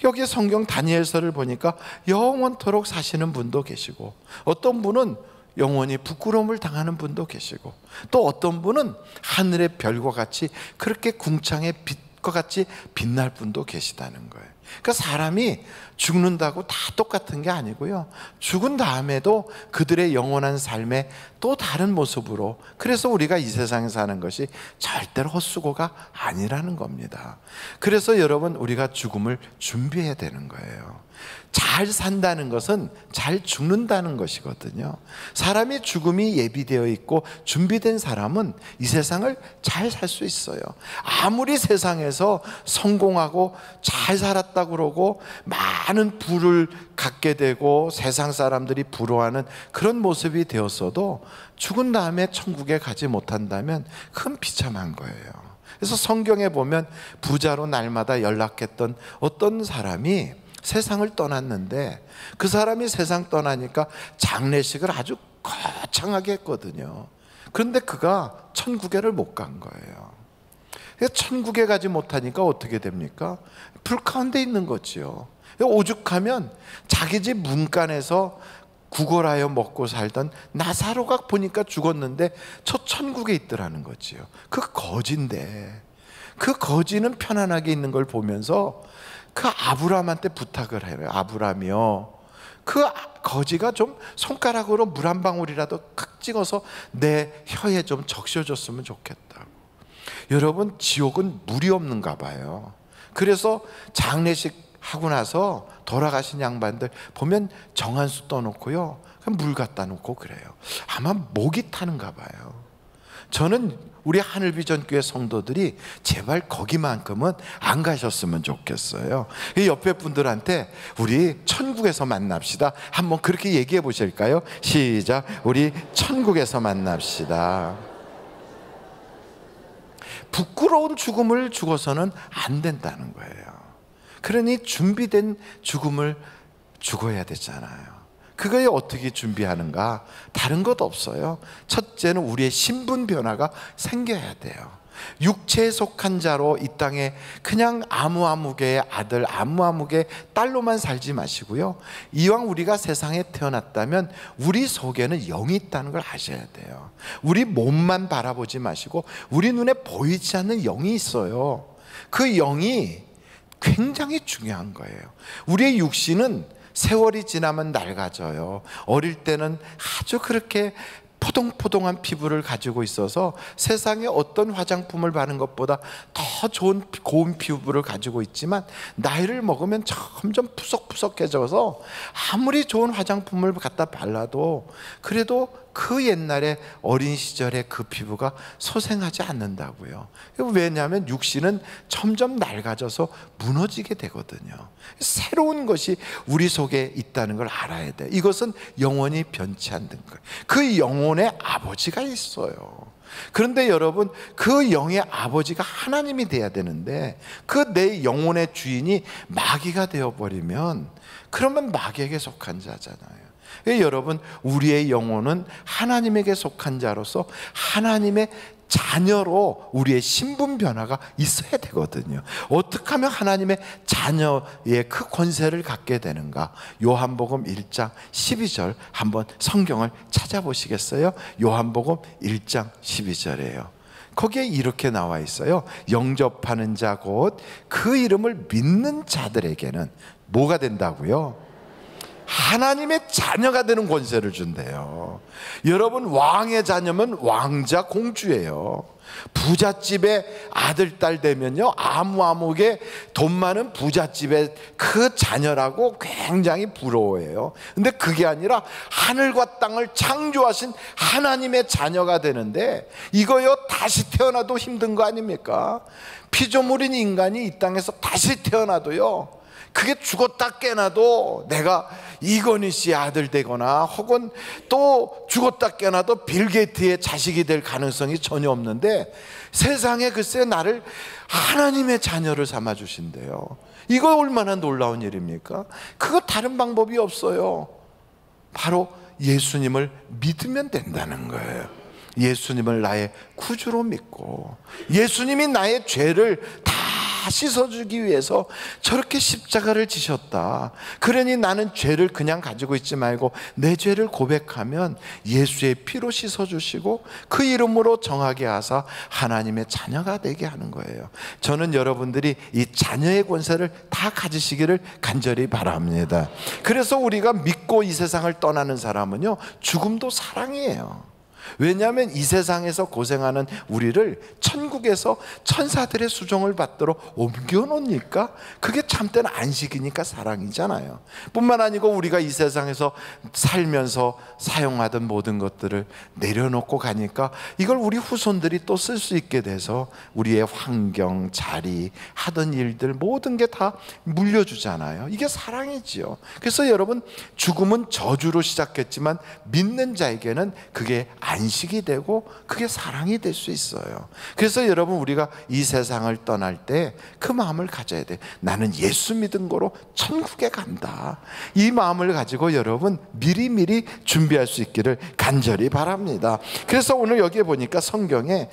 S7: 여기 성경 다니엘서를 보니까 영원토록 사시는 분도 계시고, 어떤 분은 영원히 부끄러움을 당하는 분도 계시고, 또 어떤 분은 하늘의 별과 같이 그렇게 궁창의 빛과 같이 빛날 분도 계시다는 거예요. 그러니까 사람이 죽는다고 다 똑같은 게 아니고요, 죽은 다음에도 그들의 영원한 삶의 또 다른 모습으로, 그래서 우리가 이 세상에 사는 것이 절대로 헛수고가 아니라는 겁니다. 그래서 여러분, 우리가 죽음을 준비해야 되는 거예요. 잘 산다는 것은 잘 죽는다는 것이거든요. 사람이 죽음이 예비되어 있고 준비된 사람은 이 세상을 잘 살 수 있어요. 아무리 세상에서 성공하고 잘 살았다고 그러고 많은 부를 갖게 되고 세상 사람들이 부러워하는 그런 모습이 되었어도 죽은 다음에 천국에 가지 못한다면 그건 비참한 거예요. 그래서 성경에 보면 부자로 날마다 연락했던 어떤 사람이 세상을 떠났는데, 그 사람이 세상 떠나니까 장례식을 아주 거창하게 했거든요. 그런데 그가 천국에를 못 간 거예요. 천국에 가지 못하니까 어떻게 됩니까? 불 가운데 있는 거지요. 오죽하면 자기 집 문간에서 구걸하여 먹고 살던 나사로가 보니까 죽었는데 저 천국에 있더라는 거지요. 그 거지인데, 그 거지는 편안하게 있는 걸 보면서 그 아브라함한테 부탁을 해요. 아브라함이요, 그 거지가 좀 손가락으로 물 한 방울이라도 칵 찍어서 내 혀에 좀 적셔줬으면 좋겠다고. 여러분, 지옥은 물이 없는가 봐요. 그래서 장례식 하고 나서 돌아가신 양반들 보면 정한수 떠놓고요, 물 갖다 놓고 그래요. 아마 목이 타는가 봐요. 저는 우리 하늘비전교회 성도들이 제발 거기만큼은 안 가셨으면 좋겠어요. 이 옆에 분들한테 우리 천국에서 만납시다, 한번 그렇게 얘기해 보실까요? 시작. 우리 천국에서 만납시다. 부끄러운 죽음을 죽어서는 안 된다는 거예요. 그러니 준비된 죽음을 죽어야 되잖아요. 그거에 어떻게 준비하는가? 다른 것 없어요. 첫째는 우리의 신분 변화가 생겨야 돼요. 육체에 속한 자로 이 땅에 그냥 아무개의 아들, 아무개의 딸로만 살지 마시고요, 이왕 우리가 세상에 태어났다면 우리 속에는 영이 있다는 걸 아셔야 돼요. 우리 몸만 바라보지 마시고 우리 눈에 보이지 않는 영이 있어요. 그 영이 굉장히 중요한 거예요. 우리의 육신은 세월이 지나면 낡아져요. 어릴 때는 아주 그렇게 포동포동한 피부를 가지고 있어서 세상에 어떤 화장품을 바른 것보다 더 좋은 고운 피부를 가지고 있지만 나이를 먹으면 점점 푸석푸석해져서 아무리 좋은 화장품을 갖다 발라도 그래도 그 옛날에 어린 시절의 그 피부가 소생하지 않는다고요. 왜냐하면 육신은 점점 낡아져서 무너지게 되거든요. 새로운 것이 우리 속에 있다는 걸 알아야 돼. 이것은 영원히 변치 않는 거예요. 그 영혼의 아버지가 있어요. 그런데 여러분, 그 영의 아버지가 하나님이 돼야 되는데 그 내 영혼의 주인이 마귀가 되어버리면 그러면 마귀에게 속한 자잖아요. 여러분, 우리의 영혼은 하나님에게 속한 자로서 하나님의 자녀로 우리의 신분 변화가 있어야 되거든요. 어떻게 하면 하나님의 자녀의 그 권세를 갖게 되는가? 요한복음 1장 12절 한번 성경을 찾아보시겠어요? 요한복음 1장 12절이에요. 거기에 이렇게 나와 있어요. 영접하는 자 곧 그 이름을 믿는 자들에게는 뭐가 된다고요? 하나님의 자녀가 되는 권세를 준대요. 여러분, 왕의 자녀면 왕자 공주예요. 부잣집의 아들 딸 되면요, 아무개 돈 많은 부잣집의 그 자녀라고 굉장히 부러워해요. 근데 그게 아니라 하늘과 땅을 창조하신 하나님의 자녀가 되는데 이거요, 다시 태어나도 힘든 거 아닙니까? 피조물인 인간이 이 땅에서 다시 태어나도요, 그게 죽었다 깨나도 내가 이건희 씨의 아들 되거나 혹은 또 죽었다 깨나도 빌 게이트의 자식이 될 가능성이 전혀 없는데 세상에 글쎄 나를 하나님의 자녀를 삼아 주신대요. 이거 얼마나 놀라운 일입니까? 그거 다른 방법이 없어요. 바로 예수님을 믿으면 된다는 거예요. 예수님을 나의 구주로 믿고 예수님이 나의 죄를 다 씻어주기 위해서 저렇게 십자가를 지셨다. 그러니 나는 죄를 그냥 가지고 있지 말고 내 죄를 고백하면 예수의 피로 씻어주시고 그 이름으로 정하게 하사 하나님의 자녀가 되게 하는 거예요. 저는 여러분들이 이 자녀의 권세를 다 가지시기를 간절히 바랍니다. 그래서 우리가 믿고 이 세상을 떠나는 사람은요, 죽음도 사랑이에요. 왜냐하면 이 세상에서 고생하는 우리를 천국에서 천사들의 수종을 받도록 옮겨놓으니까 그게 참된 안식이니까 사랑이잖아요. 뿐만 아니고 우리가 이 세상에서 살면서 사용하던 모든 것들을 내려놓고 가니까 이걸 우리 후손들이 또 쓸 수 있게 돼서 우리의 환경, 자리, 하던 일들 모든 게 다 물려주잖아요. 이게 사랑이지요. 그래서 여러분, 죽음은 저주로 시작했지만 믿는 자에게는 그게 안식이 되고 그게 사랑이 될 수 있어요. 그래서 여러분, 우리가 이 세상을 떠날 때 그 마음을 가져야 돼. 나는 예수 믿은 거로 천국에 간다. 이 마음을 가지고 여러분 미리미리 준비할 수 있기를 간절히 바랍니다. 그래서 오늘 여기에 보니까 성경에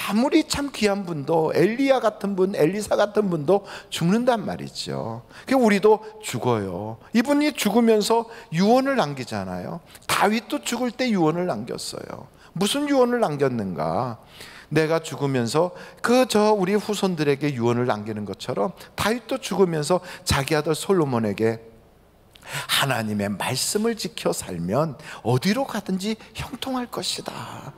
S7: 아무리 참 귀한 분도 엘리야 같은 분, 엘리사 같은 분도 죽는단 말이죠. 우리도 죽어요. 이분이 죽으면서 유언을 남기잖아요. 다윗도 죽을 때 유언을 남겼어요. 무슨 유언을 남겼는가? 내가 죽으면서 우리 후손들에게 유언을 남기는 것처럼 다윗도 죽으면서 자기 아들 솔로몬에게 하나님의 말씀을 지켜 살면 어디로 가든지 형통할 것이다.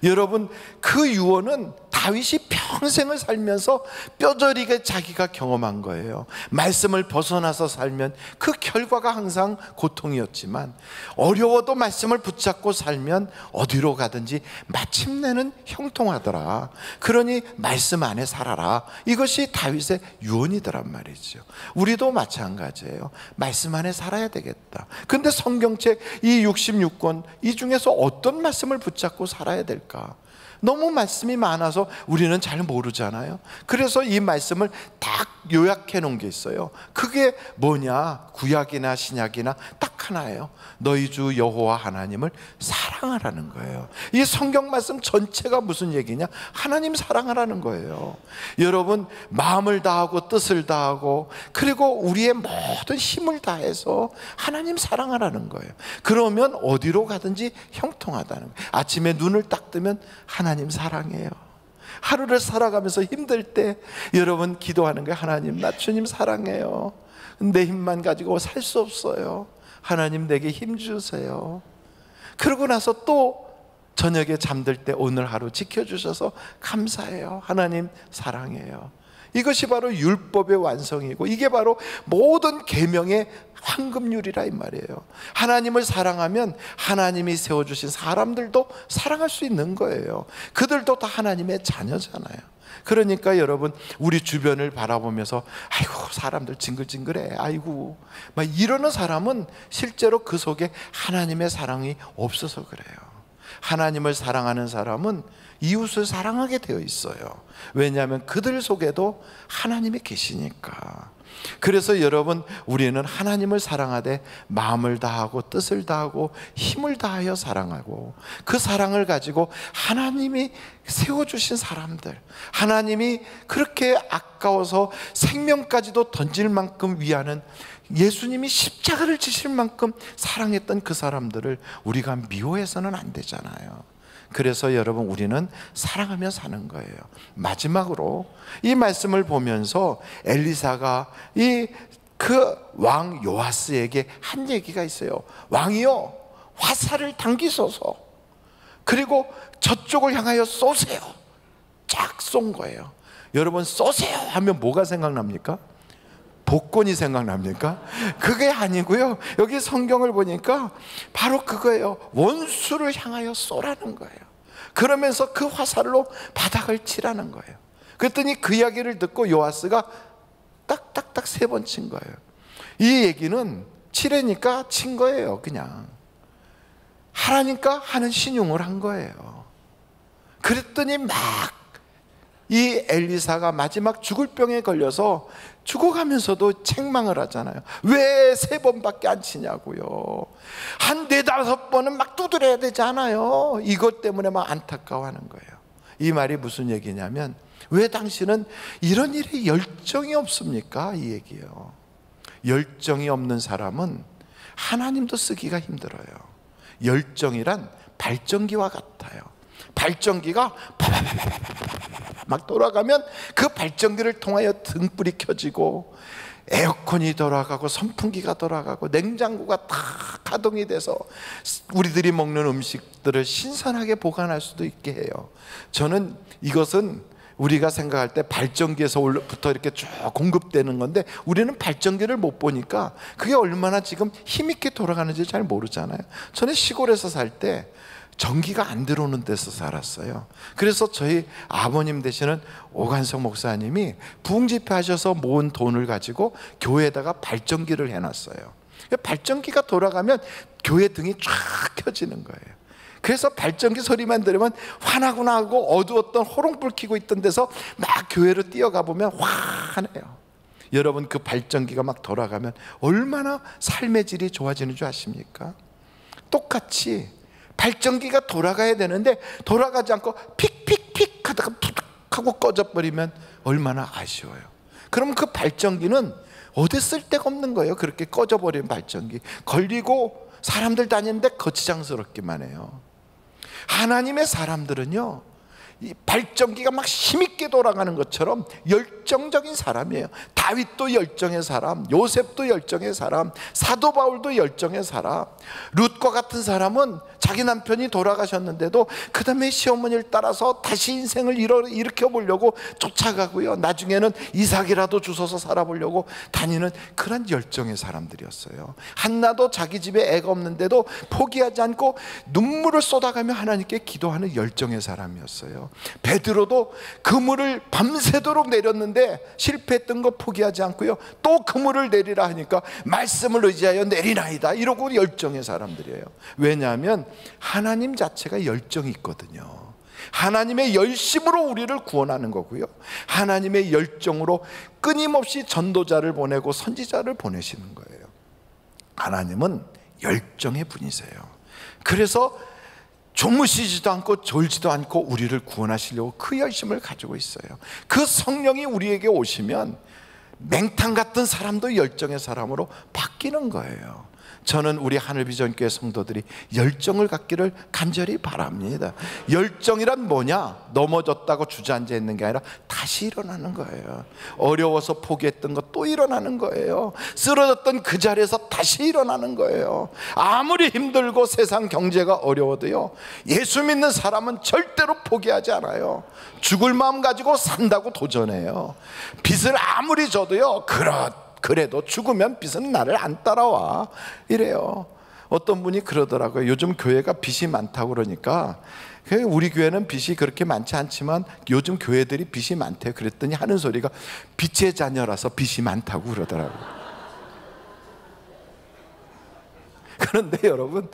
S7: 여러분, 그 유언은 다윗이 평생을 살면서 뼈저리게 자기가 경험한 거예요. 말씀을 벗어나서 살면 그 결과가 항상 고통이었지만 어려워도 말씀을 붙잡고 살면 어디로 가든지 마침내는 형통하더라. 그러니 말씀 안에 살아라. 이것이 다윗의 유언이더란 말이죠. 우리도 마찬가지예요. 말씀 안에 살아야 되겠다. 근데 성경책 이 66권 이 중에서 어떤 말씀을 붙잡고 살아야 될까? 너무 말씀이 많아서 우리는 잘 모르잖아요. 그래서 이 말씀을 딱 요약해 놓은 게 있어요. 그게 뭐냐? 구약이나 신약이나 딱 하나예요. 너희 주 여호와 하나님을 사랑하라는 거예요. 이 성경 말씀 전체가 무슨 얘기냐? 하나님 사랑하라는 거예요. 여러분, 마음을 다하고 뜻을 다하고 그리고 우리의 모든 힘을 다해서 하나님 사랑하라는 거예요. 그러면 어디로 가든지 형통하다는 거예요. 아침에 눈을 딱 뜨면 하나님 사랑해요. 하루를 살아가면서 힘들 때 여러분 기도하는 거예요. 하나님, 나 주님 사랑해요. 내 힘만 가지고 살 수 없어요. 하나님, 내게 힘 주세요. 그러고 나서 또 저녁에 잠들 때 오늘 하루 지켜주셔서 감사해요. 하나님 사랑해요. 이것이 바로 율법의 완성이고 이게 바로 모든 계명의 황금률이라 이 말이에요. 하나님을 사랑하면 하나님이 세워주신 사람들도 사랑할 수 있는 거예요. 그들도 다 하나님의 자녀잖아요. 그러니까 여러분, 우리 주변을 바라보면서 아이고 사람들 징글징글해, 아이고 막 이러는 사람은 실제로 그 속에 하나님의 사랑이 없어서 그래요. 하나님을 사랑하는 사람은 이웃을 사랑하게 되어 있어요. 왜냐하면 그들 속에도 하나님이 계시니까. 그래서 여러분, 우리는 하나님을 사랑하되 마음을 다하고 뜻을 다하고 힘을 다하여 사랑하고, 그 사랑을 가지고 하나님이 세워주신 사람들, 하나님이 그렇게 아까워서 생명까지도 던질 만큼 위하는, 예수님이 십자가를 지실 만큼 사랑했던 그 사람들을 우리가 미워해서는 안 되잖아요. 그래서 여러분, 우리는 사랑하며 사는 거예요. 마지막으로 이 말씀을 보면서 엘리사가 그 왕 요아스에게 한 얘기가 있어요. 왕이요, 화살을 당기소서. 그리고 저쪽을 향하여 쏘세요. 쫙 쏜 거예요. 여러분, 쏘세요 하면 뭐가 생각납니까? 복권이 생각납니까? 그게 아니고요. 여기 성경을 보니까 바로 그거예요. 원수를 향하여 쏘라는 거예요. 그러면서 그 화살로 바닥을 치라는 거예요. 그랬더니 그 이야기를 듣고 요아스가 딱딱딱 3번 친 거예요. 이 얘기는 치래니까 친 거예요. 그냥 하라니까 하는 신용을 한 거예요. 그랬더니 막 이 엘리사가 마지막 죽을 병에 걸려서 죽어가면서도 책망을 하잖아요. 왜 3번밖에 안 치냐고요. 한 4-5번은 막 두드려야 되잖아요. 이것 때문에 막 안타까워하는 거예요. 이 말이 무슨 얘기냐면, 왜 당신은 이런 일에 열정이 없습니까? 이 얘기예요. 열정이 없는 사람은 하나님도 쓰기가 힘들어요. 열정이란 발전기와 같아요. 발전기가 막 돌아가면 그 발전기를 통하여 등불이 켜지고 에어컨이 돌아가고 선풍기가 돌아가고 냉장고가 다 가동이 돼서 우리들이 먹는 음식들을 신선하게 보관할 수도 있게 해요. 저는 이것은 우리가 생각할 때 발전기에서부터 이렇게 쭉 공급되는 건데, 우리는 발전기를 못 보니까 그게 얼마나 지금 힘있게 돌아가는지 잘 모르잖아요. 저는 시골에서 살 때 전기가 안 들어오는 데서 살았어요. 그래서 저희 아버님 되시는 오관석 목사님이 부흥집회 하셔서 모은 돈을 가지고 교회에다가 발전기를 해놨어요. 발전기가 돌아가면 교회 등이 쫙 켜지는 거예요. 그래서 발전기 소리만 들으면 화나구나 하고 어두웠던 호롱불 켜고 있던 데서 막 교회로 뛰어가 보면 환해요. 여러분, 그 발전기가 막 돌아가면 얼마나 삶의 질이 좋아지는 줄 아십니까? 똑같이 발전기가 돌아가야 되는데 돌아가지 않고 픽픽픽 하다가 툭툭 하고 꺼져버리면 얼마나 아쉬워요. 그럼 그 발전기는 어디 쓸 데가 없는 거예요. 그렇게 꺼져버린 발전기 걸리고 사람들 다니는데 거치장스럽기만 해요. 하나님의 사람들은요, 이 발전기가 막 힘있게 돌아가는 것처럼 열정적인 사람이에요. 다윗도 열정의 사람, 요셉도 열정의 사람, 사도 바울도 열정의 사람. 룻과 같은 사람은 자기 남편이 돌아가셨는데도 그 다음에 시어머니를 따라서 다시 인생을 일으켜 보려고 쫓아가고요, 나중에는 이삭이라도 주워서 살아보려고 다니는 그런 열정의 사람들이었어요. 한나도 자기 집에 애가 없는데도 포기하지 않고 눈물을 쏟아가며 하나님께 기도하는 열정의 사람이었어요. 베드로도 그물을 밤새도록 내렸는데 실패했던 거 포기하지 않고요, 또 그물을 내리라 하니까 말씀을 의지하여 내리나이다 이러고 열정의 사람들이에요. 왜냐하면 하나님 자체가 열정이 있거든요. 하나님의 열심으로 우리를 구원하는 거고요, 하나님의 열정으로 끊임없이 전도자를 보내고 선지자를 보내시는 거예요. 하나님은 열정의 분이세요. 그래서 주무시지도 않고 졸지도 않고 우리를 구원하시려고 그 열심을 가지고 있어요. 그 성령이 우리에게 오시면 맹탕 같은 사람도 열정의 사람으로 바뀌는 거예요. 저는 우리 하늘비전교회 성도들이 열정을 갖기를 간절히 바랍니다. 열정이란 뭐냐? 넘어졌다고 주저앉아 있는 게 아니라 다시 일어나는 거예요. 어려워서 포기했던 것 또 일어나는 거예요. 쓰러졌던 그 자리에서 다시 일어나는 거예요. 아무리 힘들고 세상 경제가 어려워도요, 예수 믿는 사람은 절대로 포기하지 않아요. 죽을 마음 가지고 산다고 도전해요. 빚을 아무리 져도요, 그래도 죽으면 빚은 나를 안 따라와 이래요. 어떤 분이 그러더라고요. 요즘 교회가 빚이 많다고 그러니까, 우리 교회는 빚이 그렇게 많지 않지만 요즘 교회들이 빚이 많대요. 그랬더니 하는 소리가 빚의 자녀라서 빚이 많다고 그러더라고요. 그런데 여러분,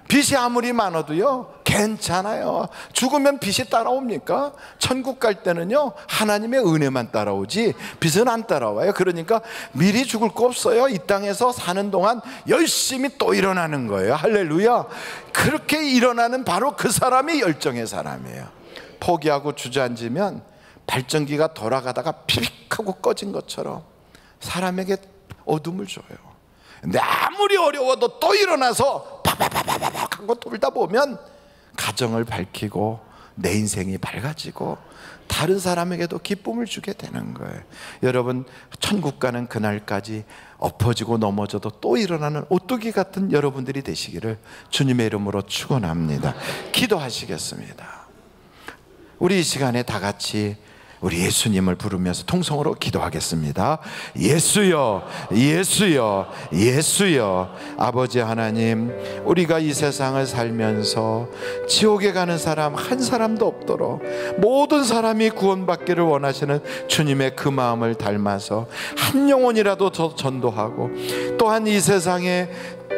S7: 빚이 아무리 많아도요 괜찮아요. 죽으면 빚이 따라옵니까? 천국 갈 때는요 하나님의 은혜만 따라오지 빚은 안 따라와요. 그러니까 미리 죽을 거 없어요. 이 땅에서 사는 동안 열심히 또 일어나는 거예요. 할렐루야. 그렇게 일어나는 바로 그 사람이 열정의 사람이에요. 포기하고 주저앉으면 발전기가 돌아가다가 피릭하고 꺼진 것처럼 사람에게 어둠을 줘요. 근데 아무리 어려워도 또 일어나서 파바바바박 하고 돌다 보면 가정을 밝히고 내 인생이 밝아지고 다른 사람에게도 기쁨을 주게 되는 거예요. 여러분, 천국 가는 그날까지 엎어지고 넘어져도 또 일어나는 오뚜기 같은 여러분들이 되시기를 주님의 이름으로 축원합니다. 기도하시겠습니다. 우리 이 시간에 다 같이 우리 예수님을 부르면서 통성으로 기도하겠습니다. 예수여, 예수여, 예수여. 아버지 하나님, 우리가 이 세상을 살면서 지옥에 가는 사람 한 사람도 없도록 모든 사람이 구원받기를 원하시는 주님의 그 마음을 닮아서 한 영혼이라도 더 전도하고, 또한 이 세상에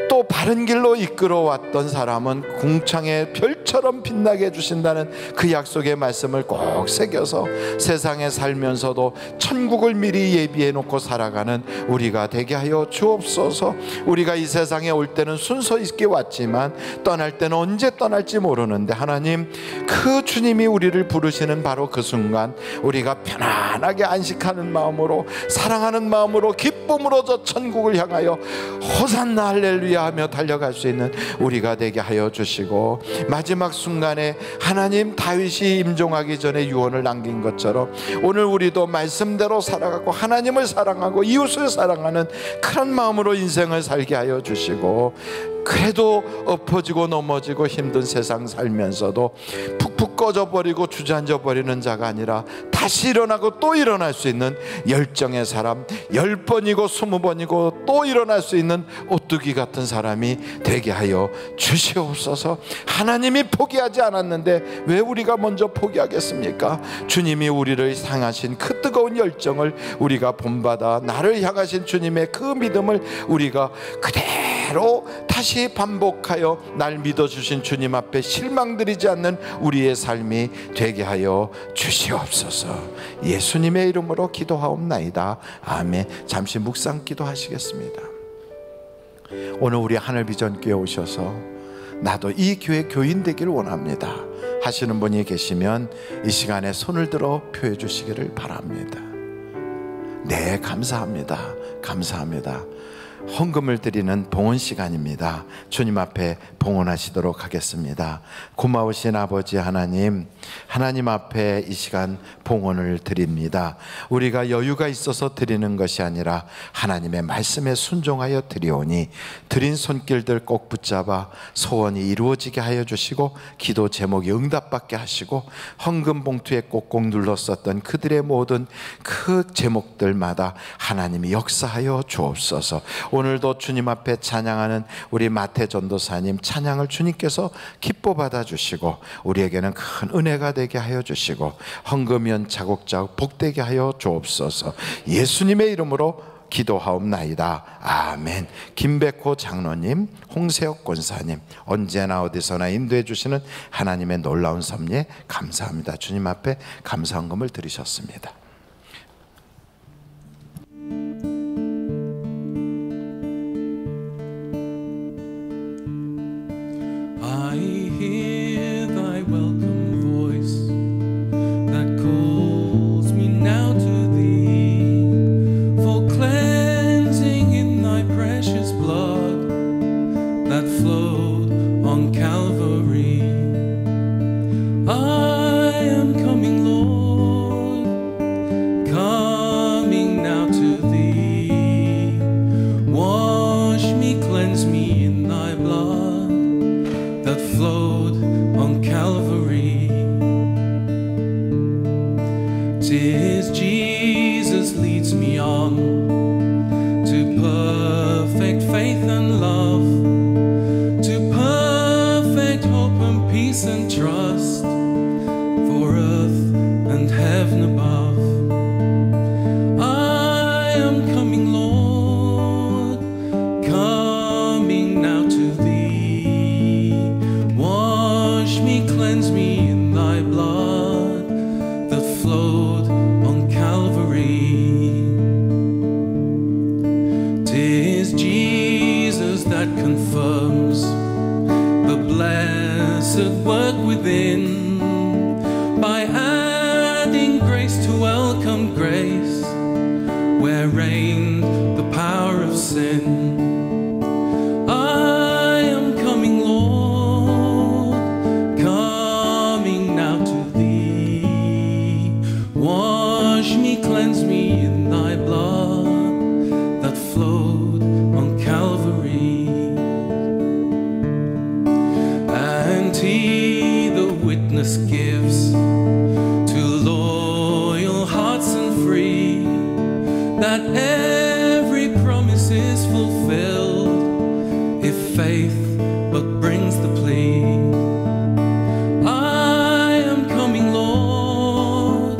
S7: 또 바른 길로 이끌어왔던 사람은 궁창의 별처럼 빛나게 해주신다는 그 약속의 말씀을 꼭 새겨서 세상에 살면서도 천국을 미리 예비해 놓고 살아가는 우리가 되게 하여 주옵소서. 우리가 이 세상에 올 때는 순서 있게 왔지만 떠날 때는 언제 떠날지 모르는데, 하나님, 그 주님이 우리를 부르시는 바로 그 순간 우리가 편안하게 안식하는 마음으로, 사랑하는 마음으로, 기쁨으로 저 천국을 향하여 호산나 할렐루야 하며 달려갈 수 있는 우리가 되게 하여 주시고, 마지막 순간에 하나님 다윗이 임종하기 전에 유언을 남긴 것처럼 오늘 우리도 말씀대로 살아가고 하나님을 사랑하고 이웃을 사랑하는 그런 마음으로 인생을 살게 하여 주시고, 그래도 엎어지고 넘어지고 힘든 세상 살면서도 푹푹 꺼져버리고 주저앉아버리는 자가 아니라 다시 일어나고 또 일어날 수 있는 열정의 사람, 10번이고 20번이고 또 일어날 수 있는 오뚜기 같은 사람이 되게 하여 주시옵소서. 하나님이 포기하지 않았는데 왜 우리가 먼저 포기하겠습니까? 주님이 우리를 향하신 그 뜨거운 열정을 우리가 본받아 나를 향하신 주님의 그 믿음을 우리가 그대로 다시 반복하여 날 믿어주신 주님 앞에 실망드리지 않는 우리의 삶이 되게 하여 주시옵소서. 예수님의 이름으로 기도하옵나이다. 아멘. 잠시 묵상 기도하시겠습니다. 오늘 우리 하늘비전교회 오셔서 나도 이 교회 교인 되기를 원합니다 하시는 분이 계시면 이 시간에 손을 들어 표해 주시기를 바랍니다. 네, 감사합니다. 감사합니다. 헌금을 드리는 봉헌 시간입니다. 주님 앞에 봉헌하시도록 하겠습니다. 고마우신 아버지 하나님, 하나님 앞에 이 시간 봉헌을 드립니다. 우리가 여유가 있어서 드리는 것이 아니라 하나님의 말씀에 순종하여 드리오니 드린 손길들 꼭 붙잡아 소원이 이루어지게 하여 주시고, 기도 제목이 응답받게 하시고, 헌금 봉투에 꼭꼭 눌렀었던 그들의 모든 그 제목들마다 하나님이 역사하여 주옵소서. 오늘도 주님 앞에 찬양하는 우리 마태 전도사님 찬양을 주님께서 기뻐 받아주시고 우리에게는 큰 은혜가 되게 하여 주시고 헌금연 차곡차곡 복되게 하여 주옵소서. 예수님의 이름으로 기도하옵나이다. 아멘. 김백호 장로님, 홍세혁 권사님, 언제나 어디서나 인도해 주시는 하나님의 놀라운 섭리에 감사합니다. 주님 앞에 감사 헌금을 드리셨습니다.
S8: I hear thy welcome voice that calls me now to thee, for cleansing in thy precious blood. peace and trust for earth and heaven above. I am coming, Lord, coming now to thee. Wash me, cleanse me in thy blood that flowed on Calvary. 'Tis Jesus that confirms the blessed work within by adding grace to welcome grace where reigned the power of sin. I am coming, Lord, coming now to thee. Wash me, cleanse me in thy blood that flowed on Calvary. And he the witness gives to loyal hearts and free that every promise is fulfilled if faith but brings the plea. I am coming, Lord,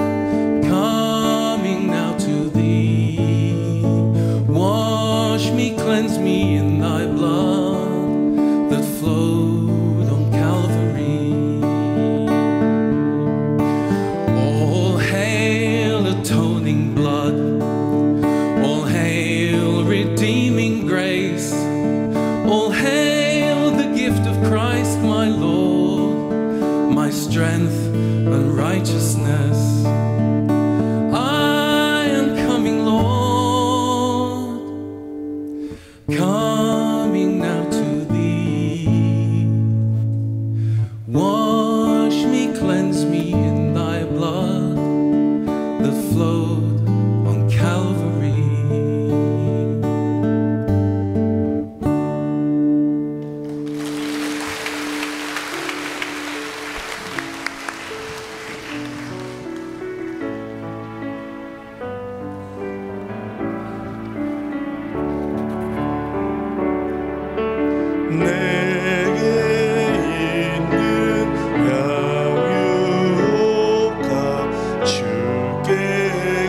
S8: coming now to thee. Wash me, cleanse me in thy blood that flowed on Calvary. All hail atoning blood, all hail redeeming grace, all hail the gift of Christ my Lord, my strength and righteousness. I am coming, Lord, coming now to thee. Wash me, cleanse me in thy blood that flowed on Calvary.
S3: 내게 있는 양육과 주께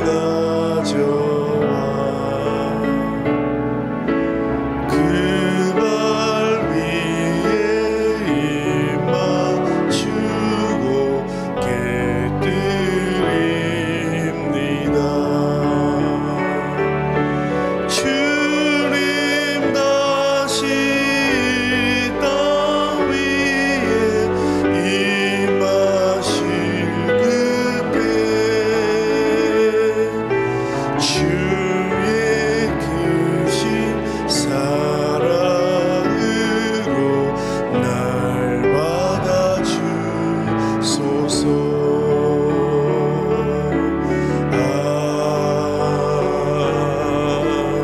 S3: 가져와 그 발 위에 입 맞추고 깨뜨립니다. 주님 다시 땅 위에 임하실 그때 주의 크신 사랑으로 날 받아주소서.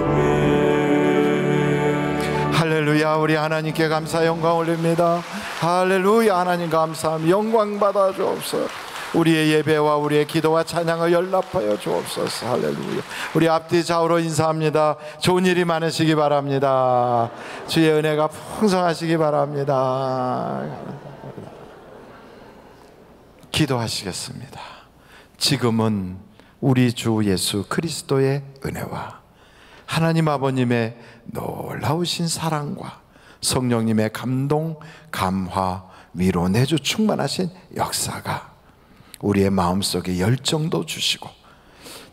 S3: 아멘.
S7: 할렐루야. 우리 하나님께 감사 영광 올립니다. 할렐루야. 하나님 감사합니다. 영광 받아 주옵소서. 우리의 예배와 우리의 기도와 찬양을 연락하여 주옵소서. 할렐루야. 우리 앞뒤 좌우로 인사합니다. 좋은 일이 많으시기 바랍니다. 주의 은혜가 풍성하시기 바랍니다. 기도하시겠습니다. 지금은 우리 주 예수 그리스도의 은혜와 하나님 아버님의 놀라우신 사랑과 성령님의 감동, 감화, 위로, 내주 충만하신 역사가 우리의 마음속에 열정도 주시고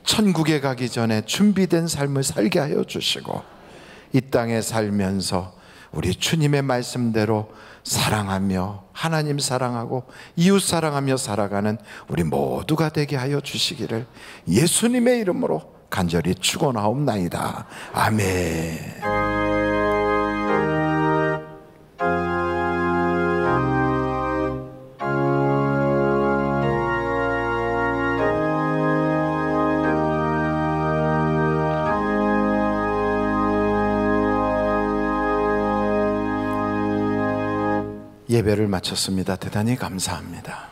S7: 천국에 가기 전에 준비된 삶을 살게 하여 주시고 이 땅에 살면서 우리 주님의 말씀대로 사랑하며 하나님 사랑하고 이웃 사랑하며 살아가는 우리 모두가 되게 하여 주시기를 예수님의 이름으로 간절히 축원하옵나이다. 아멘. 예배를 마쳤습니다. 대단히 감사합니다.